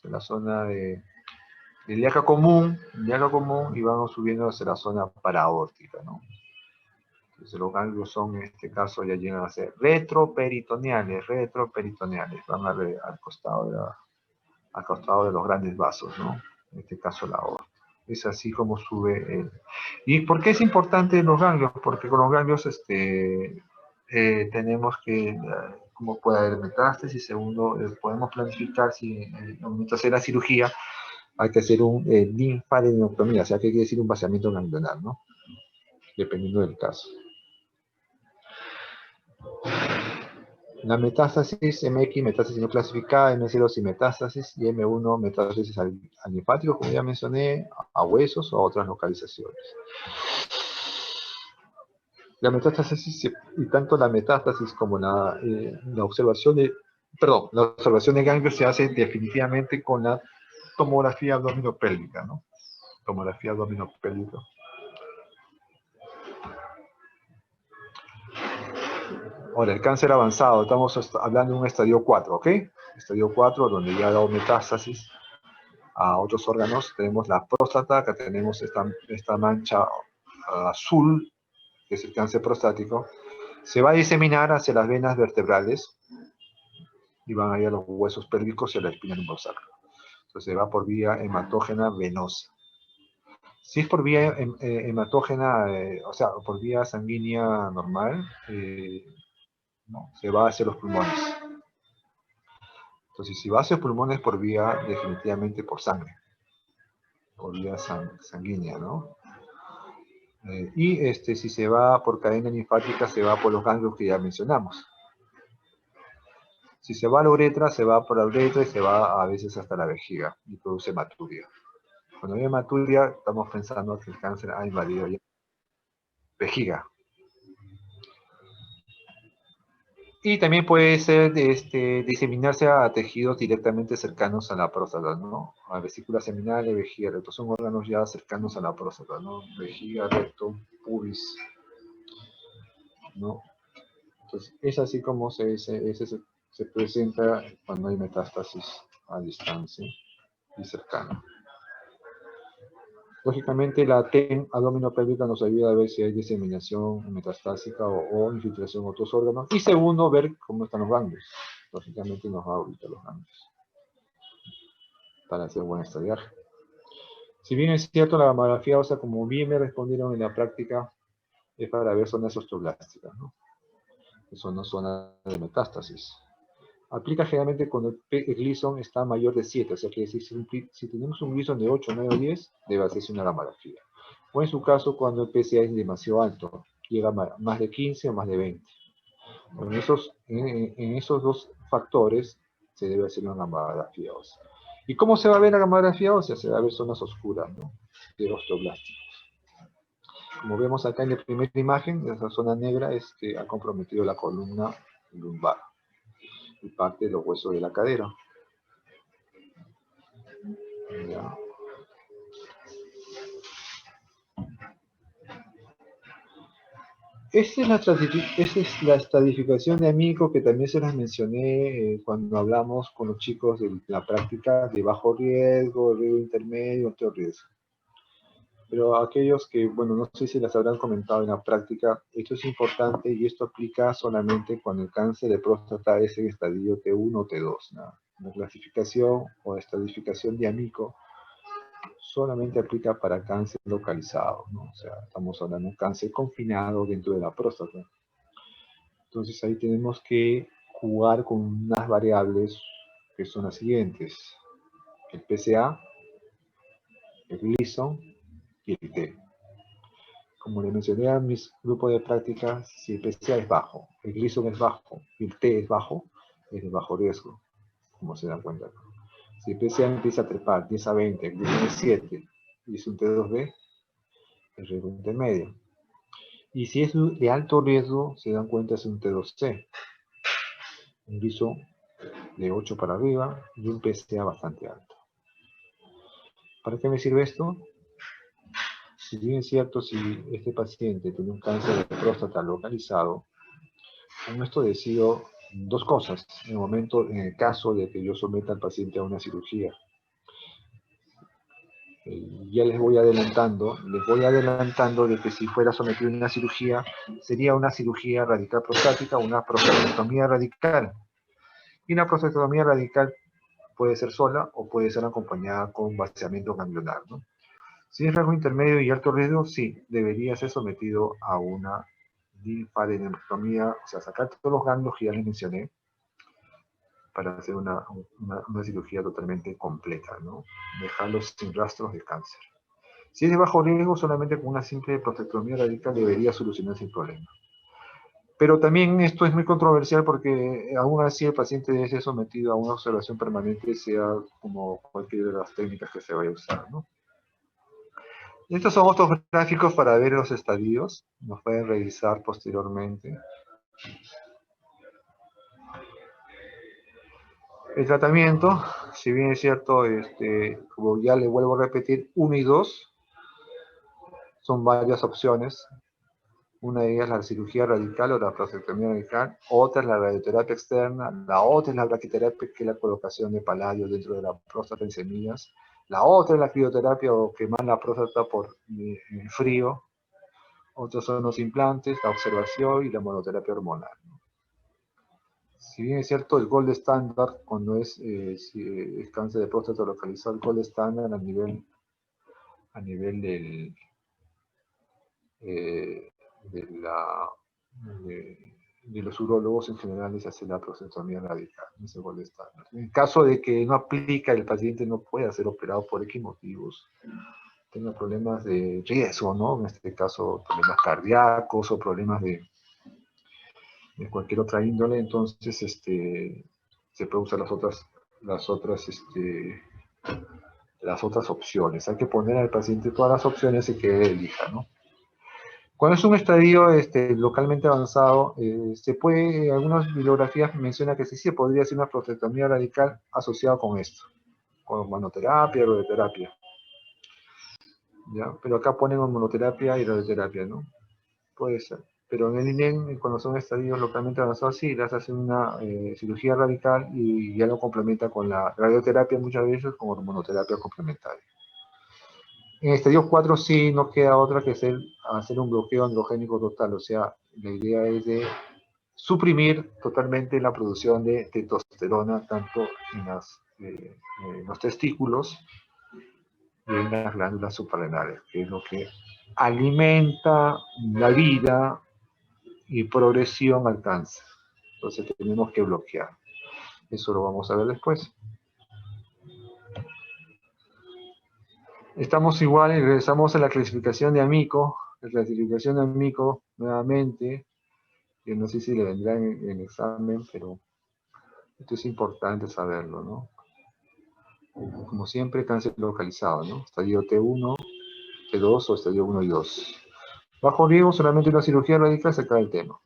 la zona de ilíaca común, y vamos subiendo hacia la zona paraórtica, ¿no? Entonces los ganglios son, en este caso, ya llegan a ser retroperitoneales. Van al costado de los grandes vasos, ¿no? En este caso la aorta. Es así como sube. ¿Y por qué es importante los ganglios? Porque con los ganglios tenemos que, como puede haber metástasis, segundo, podemos planificar si mientras hacer la cirugía hay que hacer un linfadenectomía, o sea, que hay que decir un vaciamiento ganglionar, ¿no? Dependiendo del caso. La metástasis MX, metástasis no clasificada, M0 sin metástasis, y M1 metástasis al linfático, como ya mencioné, a huesos o a otras localizaciones. La metástasis, y tanto la metástasis como la observación de ganglios se hace definitivamente con la tomografía abdominopélvica, ¿no? Tomografía abdominopélvica. Ahora, el cáncer avanzado, estamos hablando de un estadio 4, ¿ok? Estadio 4, donde ya ha dado metástasis a otros órganos. Tenemos la próstata, acá tenemos esta mancha azul, que es el cáncer prostático. Se va a diseminar hacia las venas vertebrales y van a ir a los huesos pélvicos y a la espina lumbrosacra. Entonces se va por vía hematógena venosa. Si es por vía hematógena, o sea, por vía sanguínea normal, ¿no? Se va hacia los pulmones. Entonces, si va hacia pulmones, por vía, definitivamente por sangre, por vía sanguínea, ¿no? Si se va por cadena linfática, se va por los ganglios que ya mencionamos. Si se va a la uretra, se va por la uretra y se va a veces hasta la vejiga y produce hematuria. Cuando hay hematuria, estamos pensando que el cáncer ha invadido ya vejiga. Y también puede ser diseminarse a tejidos directamente cercanos a la próstata, ¿no? A vesícula seminal, vejiga, recto. Son órganos ya cercanos a la próstata, ¿no? Vejiga, recto, pubis. ¿no? Entonces, es así como se presenta cuando hay metástasis a distancia y cercana. Lógicamente, la TEN abdominopélvica nos ayuda a ver si hay diseminación metastásica o infiltración en otros órganos. Y segundo, ver cómo están los ganglios. Lógicamente nos va a ubicar los ganglios para hacer buen estadiaje. Si bien es cierto, la mamografía ósea, como bien me respondieron en la práctica, es para ver zonas osteoblásticas, ¿no? Que son las zonas de metástasis. Aplica generalmente cuando el Gleason está mayor de 7, o sea que si tenemos un Gleason de 8, 9 o 10, debe hacerse una mamografía. O en su caso, cuando el PSA es demasiado alto, llega a más de 15 o más de 20. En esos dos factores se debe hacer una mamografía ósea. ¿Y cómo se va a ver la mamografía ósea? Se va a ver zonas oscuras, ¿no? De osteoblásticos. Como vemos acá en la primera imagen, esa zona negra ha comprometido la columna lumbar y parte de los huesos de la cadera. Ya. Esa es la estratificación de Amico que también se las mencioné cuando hablamos con los chicos de la práctica de bajo riesgo, riesgo intermedio, alto riesgo. Pero aquellos que, bueno, no sé si las habrán comentado en la práctica, esto es importante y esto aplica solamente cuando el cáncer de próstata es en estadio T1 o T2. ¿No? La clasificación o estratificación de Amico solamente aplica para cáncer localizado, ¿no? O sea, estamos hablando de un cáncer confinado dentro de la próstata. Entonces ahí tenemos que jugar con unas variables que son las siguientes. El PSA, el Gleason y el T. Como le mencioné a mis grupos de práctica, si el PSA es bajo, el Gleason es bajo y el T es de bajo riesgo, como se dan cuenta. Si el PSA empieza a trepar 10 a 20, el Gleason es 7 y es un T2B, es riesgo intermedio. Y si es de alto riesgo, se dan cuenta es un T2C, un Gleason de 8 para arriba y un PSA bastante alto. ¿Para qué me sirve esto? Si bien es cierto, si este paciente tiene un cáncer de próstata localizado, con esto decido dos cosas en el caso de que yo someta al paciente a una cirugía. Ya les voy adelantando de que si fuera sometido a una cirugía, sería una cirugía radical prostática o una prostatectomía radical. Y una prostatectomía radical puede ser sola o puede ser acompañada con vaciamiento ganglionar, ¿no? Si es riesgo intermedio y alto riesgo, sí, debería ser sometido a una linfadenectomía, o sea, sacar todos los ganglios que ya les mencioné, para hacer una cirugía totalmente completa, ¿no? Dejarlos sin rastros de cáncer. Si es de bajo riesgo, solamente con una simple prostatectomía radical debería solucionarse el problema. Pero también esto es muy controversial porque aún así el paciente debe ser sometido a una observación permanente, sea como cualquiera de las técnicas que se vaya a usar, ¿no? Estos son otros gráficos para ver los estadios. Nos pueden revisar posteriormente. El tratamiento, si bien es cierto, como ya le vuelvo a repetir, 1 y 2 son varias opciones. Una de ellas es la cirugía radical o la prostatectomía radical, otra es la radioterapia externa, la otra es la braquiterapia, que es la colocación de paladio dentro de la próstata en semillas, la otra es la crioterapia o quemar la próstata por frío, otros son los implantes, la observación y la monoterapia hormonal. Si bien es cierto, el gold standard, cuando es cáncer de próstata localizado, el gold standard a nivel de los urólogos en general es hacer la prostatectomía radical, ese gold standard. En caso de que no aplica, el paciente no pueda ser operado por X motivos, tenga problemas de riesgo, ¿no? En este caso, problemas cardíacos o problemas de cualquier otra índole, entonces se puede usar las otras opciones. Hay que poner al paciente todas las opciones y que él elija, ¿no? Cuando es un estadio localmente avanzado, algunas bibliografías mencionan que sí se podría hacer una prostatectomía radical asociada con esto, con monoterapia, radioterapia. ¿Ya? Pero acá ponen monoterapia y radioterapia, ¿no? Puede ser. Pero en el INEM, cuando son estadios localmente avanzados, sí, les hacen una cirugía radical y ya lo complementa con la radioterapia muchas veces como hormonoterapia complementaria. En estadio 4 sí no queda otra que hacer un bloqueo androgénico total, o sea, la idea es de suprimir totalmente la producción de testosterona tanto en los testículos y en las glándulas suprarrenales, que es lo que alimenta la vida y progresión al cáncer. Entonces tenemos que bloquear. Eso lo vamos a ver después. Estamos igual y regresamos a la clasificación de Amico. La clasificación de Amico, nuevamente, que no sé si le vendrá en examen, pero esto es importante saberlo, ¿no? Como siempre, cáncer localizado, ¿no? Estadio T1, T2 o estadio 1 y 2. Bajo riesgo, solamente una cirugía radical se acaba el tema.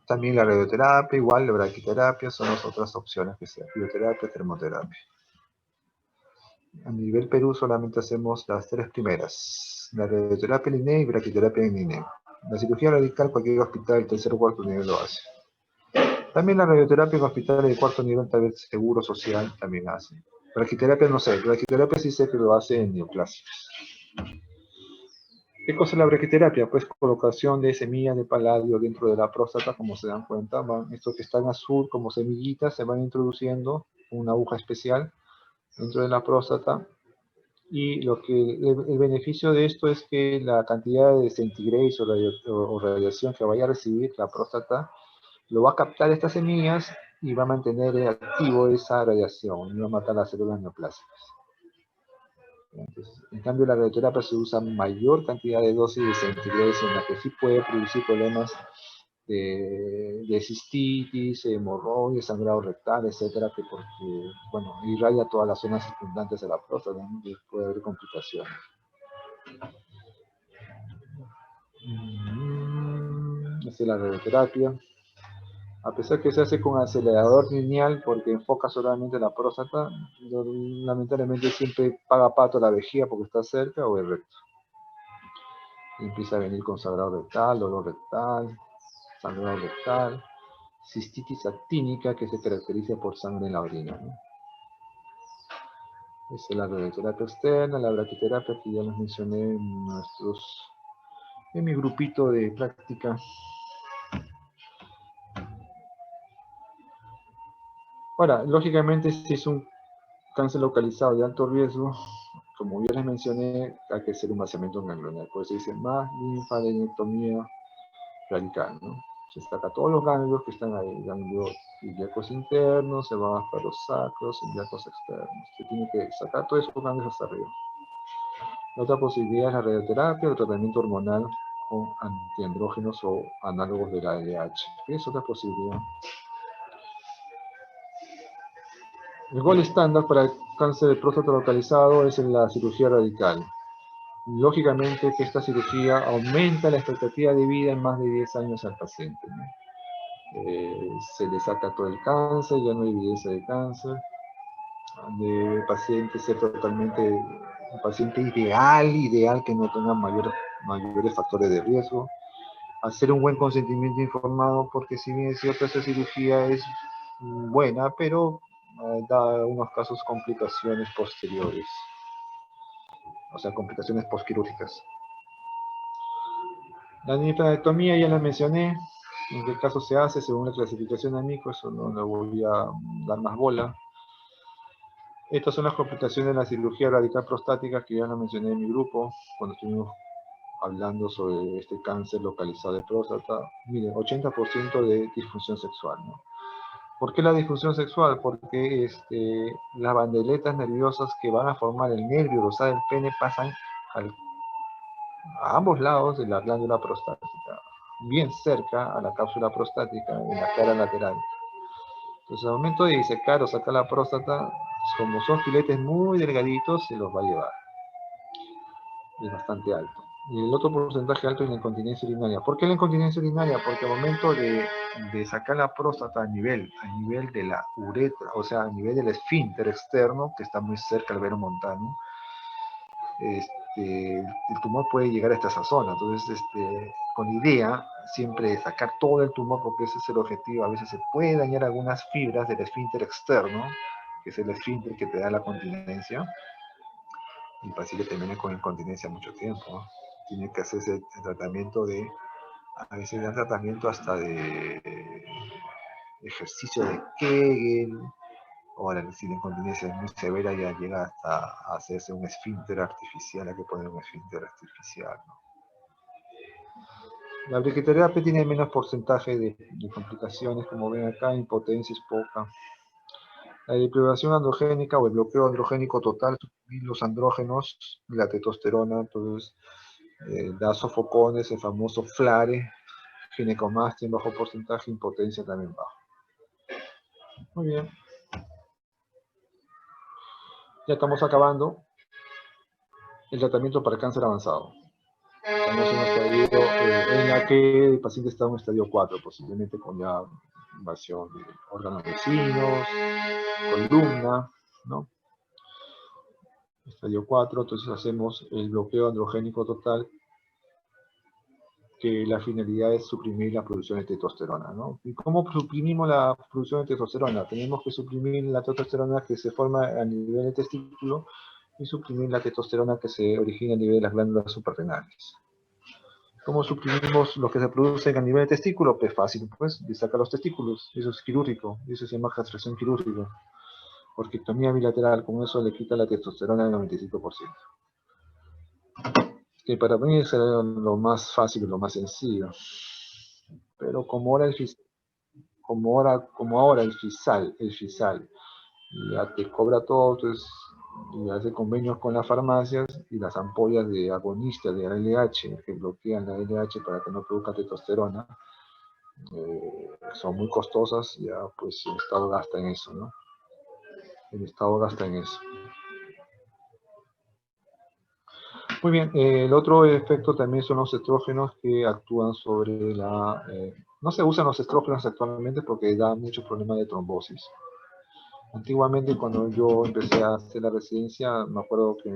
También la radioterapia, igual la braquiterapia, son las otras opciones que sea, bioterapia, termoterapia. A nivel Perú solamente hacemos las tres primeras, la radioterapia en INE y braquiterapia en INE. La cirugía radical cualquier hospital del tercer o cuarto nivel lo hace. También la radioterapia en hospitales de cuarto nivel, tal vez seguro social, también hace. Braquiterapia no sé, braquiterapia sí sé que lo hace en neoplasias. ¿Qué cosa es la braquiterapia? Pues colocación de semillas de paladio dentro de la próstata, como se dan cuenta, estos que están azul como semillitas se van introduciendo con una aguja especial dentro de la próstata, y el beneficio de esto es que la cantidad de centigrays o radiación que vaya a recibir la próstata lo va a captar estas semillas y va a mantener activo esa radiación y va a matar las células neoplásicas. Entonces, en cambio, la radioterapia se usa mayor cantidad de dosis de centigrays, en la que sí puede producir problemas de cistitis, hemorroides, sangrado rectal, etcétera, que porque, bueno, irradia todas las zonas circundantes de la próstata, ¿no? Y puede haber complicaciones. Esta es la radioterapia. A pesar que se hace con acelerador lineal porque enfoca solamente la próstata, lamentablemente siempre paga pato la vejiga porque está cerca o el recto. Y empieza a venir con sangrado rectal, dolor rectal, sangrado rectal, cistitis actínica que se caracteriza por sangre en la orina, ¿no? Esa es la radioterapia externa, la braquiterapia que ya les mencioné en mi grupito de práctica. Ahora, lógicamente, si es un cáncer localizado de alto riesgo, como ya les mencioné, hay que hacer un vaciamiento ganglionar. Por eso dice más linfadenectomía radical, ¿no? Se saca todos los ganglios que están ahí, ganglios ilíacos internos, se van hasta los sacros, ilíacos externos. Se tiene que sacar todos esos ganglios hasta arriba. La otra posibilidad es la radioterapia o el tratamiento hormonal con antiandrógenos o análogos de la ALH. Es otra posibilidad. El gol estándar para el cáncer de próstata localizado es la cirugía radical. Lógicamente que esta cirugía aumenta la expectativa de vida en más de 10 años al paciente, ¿no? Se le saca todo el cáncer, ya no hay evidencia de cáncer. De paciente ser totalmente un paciente ideal que no tenga mayores factores de riesgo. Hacer un buen consentimiento informado, porque si bien es cierto, esta cirugía es buena, pero da unos casos complicaciones posteriores, o sea, complicaciones postquirúrgicas. La linfadenectomía ya la mencioné, en qué caso se hace según la clasificación de Amico, eso no le voy a dar más bola. Estas son las complicaciones de la cirugía radical prostática que ya la mencioné en mi grupo, cuando estuvimos hablando sobre este cáncer localizado de próstata. Miren, 80% de disfunción sexual, ¿no? ¿Por qué la disfunción sexual? Porque las bandeletas nerviosas que van a formar el nervio dorsal del pene pasan a ambos lados de la glándula prostática, bien cerca a la cápsula prostática, en la cara lateral. Entonces, al momento de disecar o sacar la próstata, como son filetes muy delgaditos, se los va a llevar. Es bastante alto. Y el otro porcentaje alto es la incontinencia urinaria. ¿Por qué la incontinencia urinaria? Porque al momento de sacar la próstata a nivel de la uretra, o sea, a nivel del esfínter externo, que está muy cerca del veno montano, el tumor puede llegar hasta esa zona. Entonces, con idea siempre de sacar todo el tumor, porque ese es el objetivo. A veces se puede dañar algunas fibras del esfínter externo, que es el esfínter que te da la continencia, y el paciente termina con incontinencia mucho tiempo, ¿no? Tiene que hacerse el tratamiento a veces dan tratamiento hasta de ejercicio de Kegel, o si la incontinencia es muy severa ya llega hasta hacerse un esfínter artificial, hay que poner un esfínter artificial, ¿no? La briqueterapia tiene menos porcentaje de complicaciones, como ven acá, impotencia es poca. La deprivación androgénica o el bloqueo androgénico total, los andrógenos y la testosterona, entonces da sofocones, el famoso FLARE, ginecomastia en bajo porcentaje, impotencia también bajo. Muy bien. Ya estamos acabando el tratamiento para cáncer avanzado. Estamos en un estadio en la que el paciente está en un estadio 4, posiblemente con ya invasión de órganos vecinos, columna, ¿no? Estadio 4, entonces hacemos el bloqueo androgénico total, que la finalidad es suprimir la producción de testosterona, ¿no? ¿Y cómo suprimimos la producción de testosterona? Tenemos que suprimir la testosterona que se forma a nivel del testículo y suprimir la testosterona que se origina a nivel de las glándulas suprarrenales. ¿Cómo suprimimos lo que se produce a nivel del testículo? Pues fácil, pues, de sacar los testículos. Eso es quirúrgico, eso se llama castración quirúrgica. Orquiectomía bilateral, con eso le quita la testosterona al 95%. Que para mí es lo más fácil y lo más sencillo. Pero como ahora el FISAL ya te cobra todo, entonces y hace convenios con las farmacias y las ampollas de agonistas de ALH que bloquean la ALH para que no produzca testosterona, son muy costosas, ya pues el Estado gasta en eso, ¿no? El Estado gasta en eso. Muy bien, el otro efecto también son los estrógenos que actúan sobre la... no se usan los estrógenos actualmente porque da muchos problemas de trombosis. Antiguamente, cuando yo empecé a hacer la residencia, me acuerdo que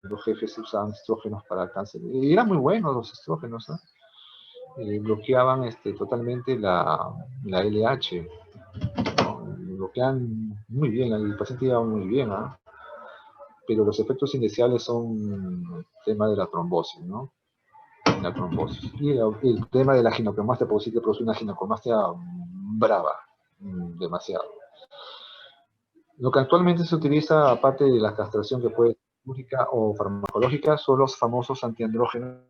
los jefes usaban estrógenos para cáncer. Y eran muy buenos los estrógenos, ¿no? Bloqueaban totalmente la LH, ¿no? Bloquean muy bien, el paciente iba muy bien, ¿no? Pero los efectos indeseables son el tema de la trombosis, ¿no? La trombosis. Y el tema de la ginecomastia, porque sí que produce una ginecomastia brava, demasiado. Lo que actualmente se utiliza, aparte de la castración que puede ser quirúrgica o farmacológica, son los famosos antiandrógenos.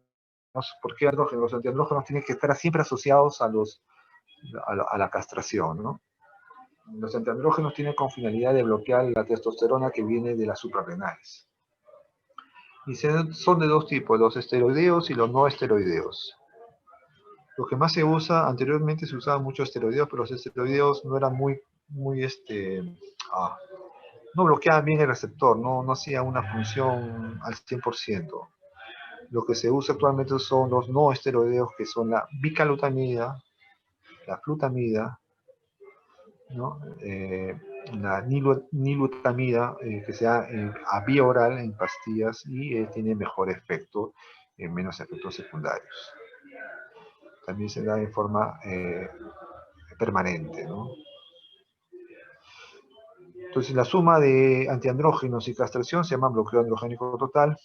¿Por qué andrógenos? Los antiandrógenos tienen que estar siempre asociados a la castración, ¿no? Los antiandrógenos tienen con finalidad de bloquear la testosterona que viene de las suprarrenales. Y son de dos tipos, los esteroideos y los no esteroideos. Lo que más se usa, anteriormente se usaban muchos esteroideos, pero los esteroideos no eran no bloqueaban bien el receptor, no hacía una función al 100%. Lo que se usa actualmente son los no esteroideos, que son la bicalutamida, la flutamida, ¿no? La nilutamida, que se da a vía oral en pastillas y tiene mejor efecto, menos efectos secundarios. También se da en forma permanente, ¿no? Entonces, la suma de antiandrógenos y castración se llama bloqueo androgénico total.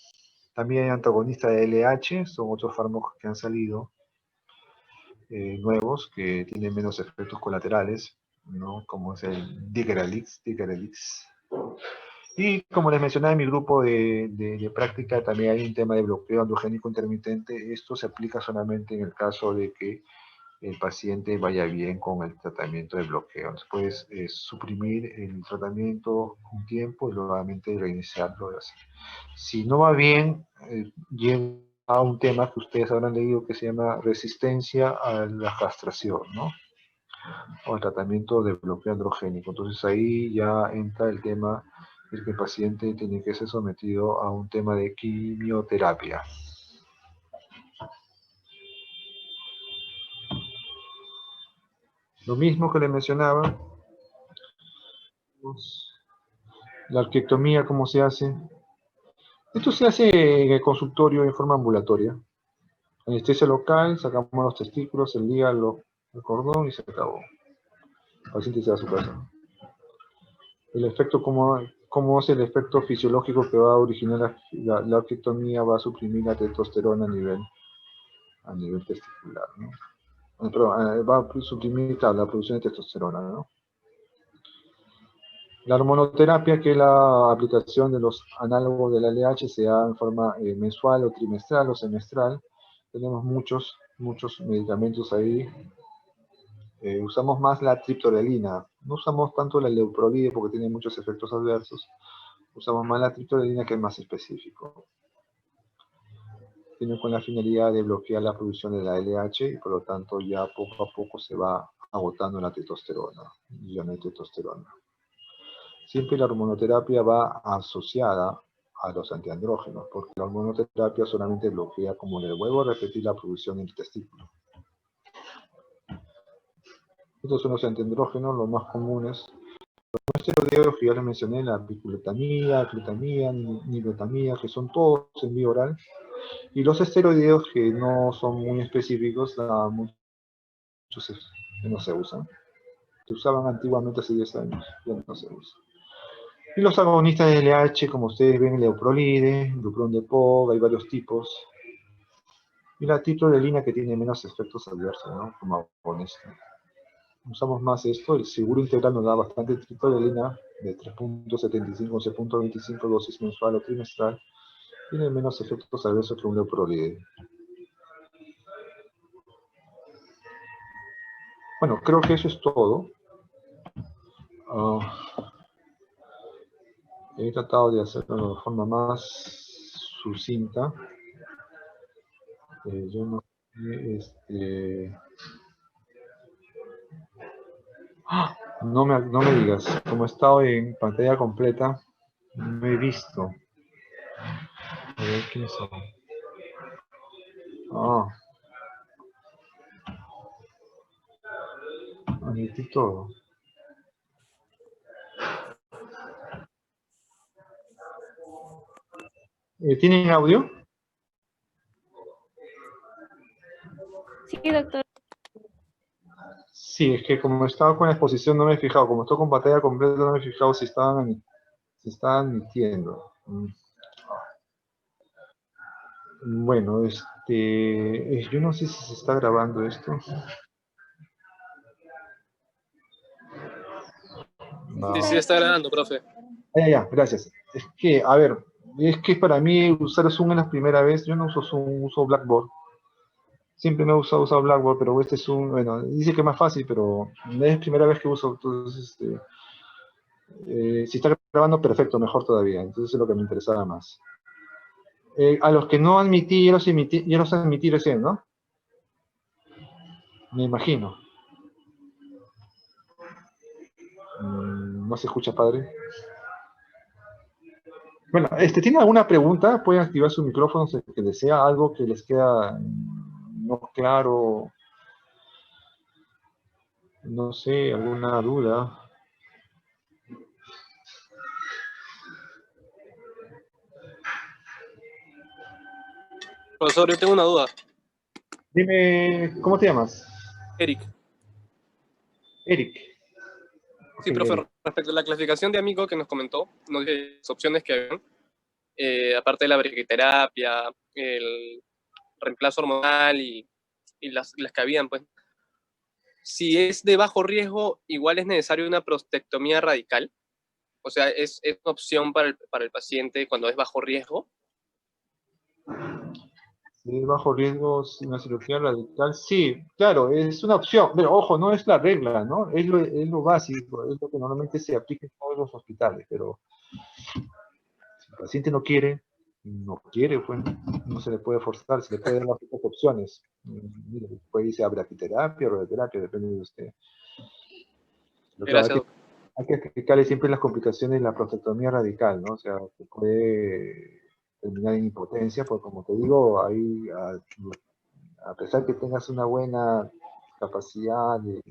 También hay antagonistas de LH, son otros fármacos que han salido nuevos, que tienen menos efectos colaterales, ¿no? Como es el Digerelix. Y como les mencionaba en mi grupo de práctica, también hay un tema de bloqueo androgénico intermitente. Esto se aplica solamente en el caso de que el paciente vaya bien con el tratamiento de bloqueo. Después suprimir el tratamiento un tiempo y nuevamente reiniciarlo. Si no va bien, llega a un tema que ustedes habrán leído que se llama resistencia a la castración, ¿no? O el tratamiento de bloqueo androgénico. Entonces ahí ya entra el tema de que el paciente tiene que ser sometido a un tema de quimioterapia. Lo mismo que le mencionaba, la orquiectomía, ¿cómo se hace? Esto se hace en el consultorio en forma ambulatoria. Anestesia local, sacamos los testículos, el hígado, el cordón y se acabó. El paciente se va a su casa. El efecto, ¿cómo es el efecto fisiológico que va a originar la orquiectomía? Va a suprimir la testosterona a nivel testicular, ¿no? Perdón, va a suprimir la producción de testosterona, ¿no? La hormonoterapia, que es la aplicación de los análogos de la LH, se da en forma mensual o trimestral o semestral. Tenemos muchos medicamentos ahí. Usamos más la triptorelina. No usamos tanto la leuprolide porque tiene muchos efectos adversos. Usamos más la triptorelina, que es más específico. Tiene con la finalidad de bloquear la producción de la LH y por lo tanto ya poco a poco se va agotando la testosterona. Ya no hay testosterona. Siempre la hormonoterapia va asociada a los antiandrógenos, porque la hormonoterapia solamente bloquea, como le vuelvo a repetir, la producción del testículo. Estos son los antiandrógenos, los más comunes. Los esteroideos que ya les mencioné, la biculotamida, glutamida, nilotamida, que son todos en vía oral. Y los esteroideos que no son muy específicos, muchos no se usan. Se usaban antiguamente hace 10 años, ya no se usan. Y los agonistas de LH, como ustedes ven, leuprolide, lupron de POG, hay varios tipos. Y la triptorelina, que tiene menos efectos adversos, ¿no? Como agonista. Usamos más esto, el seguro integral nos da bastante triptorelina, de 3.75 a 11.25 dosis mensual o trimestral. Tiene menos efectos adversos que un leuprolide. Bueno, creo que eso es todo. He tratado de hacerlo de forma más sucinta. Yo no sé, no me digas, como he estado en pantalla completa, no he visto. A ver, ¿quiénes son? Metí todo. ¿Tienen audio? Sí, doctor. Sí, es que como estaba con la exposición no me he fijado. Como estoy con pantalla completa no me he fijado si estaban emitiendo. Bueno, yo no sé si se está grabando esto. Sí, sí, está grabando, profe. Ya, gracias. Es que, a ver, es que para mí usar Zoom es la primera vez. Yo no uso Zoom, uso Blackboard. Siempre me he usado Blackboard, pero este es bueno, dice que es más fácil, pero es la primera vez que uso. Entonces, si está grabando, perfecto, mejor todavía. Entonces es lo que me interesaba más. A los que no admití, ya los admití recién, ¿no? Me imagino. No se escucha, padre. Bueno, ¿tienen alguna pregunta? Pueden activar su micrófono si que desea algo que les queda no claro. No sé, alguna duda. Profesor, yo tengo una duda. Dime, ¿cómo te llamas? Eric. Eric. Sí, Ok, profe, Eric. respecto a la clasificación de amigo que nos comentó, nos dice las opciones que habían, aparte de la briquiterapia, el reemplazo hormonal y las que habían, pues. Si es de bajo riesgo, igual es necesario una prostectomía radical. O sea, es una opción para el paciente cuando es bajo riesgo. Si es bajo riesgo, una cirugía radical, sí, claro, es una opción, pero ojo, no es la regla, ¿no? Es lo básico, es lo que normalmente se aplica en todos los hospitales, pero si el paciente no quiere, pues no se le puede forzar, se le puede dar las otras opciones. Mire, puede irse a braquiterapia, radioterapia, depende de usted. Pero claro, Gracias, doctor. hay que explicarle siempre las complicaciones de la prostatectomía radical, ¿no? O sea, que puede terminar en impotencia, porque como te digo, ahí, a pesar que tengas una buena capacidad de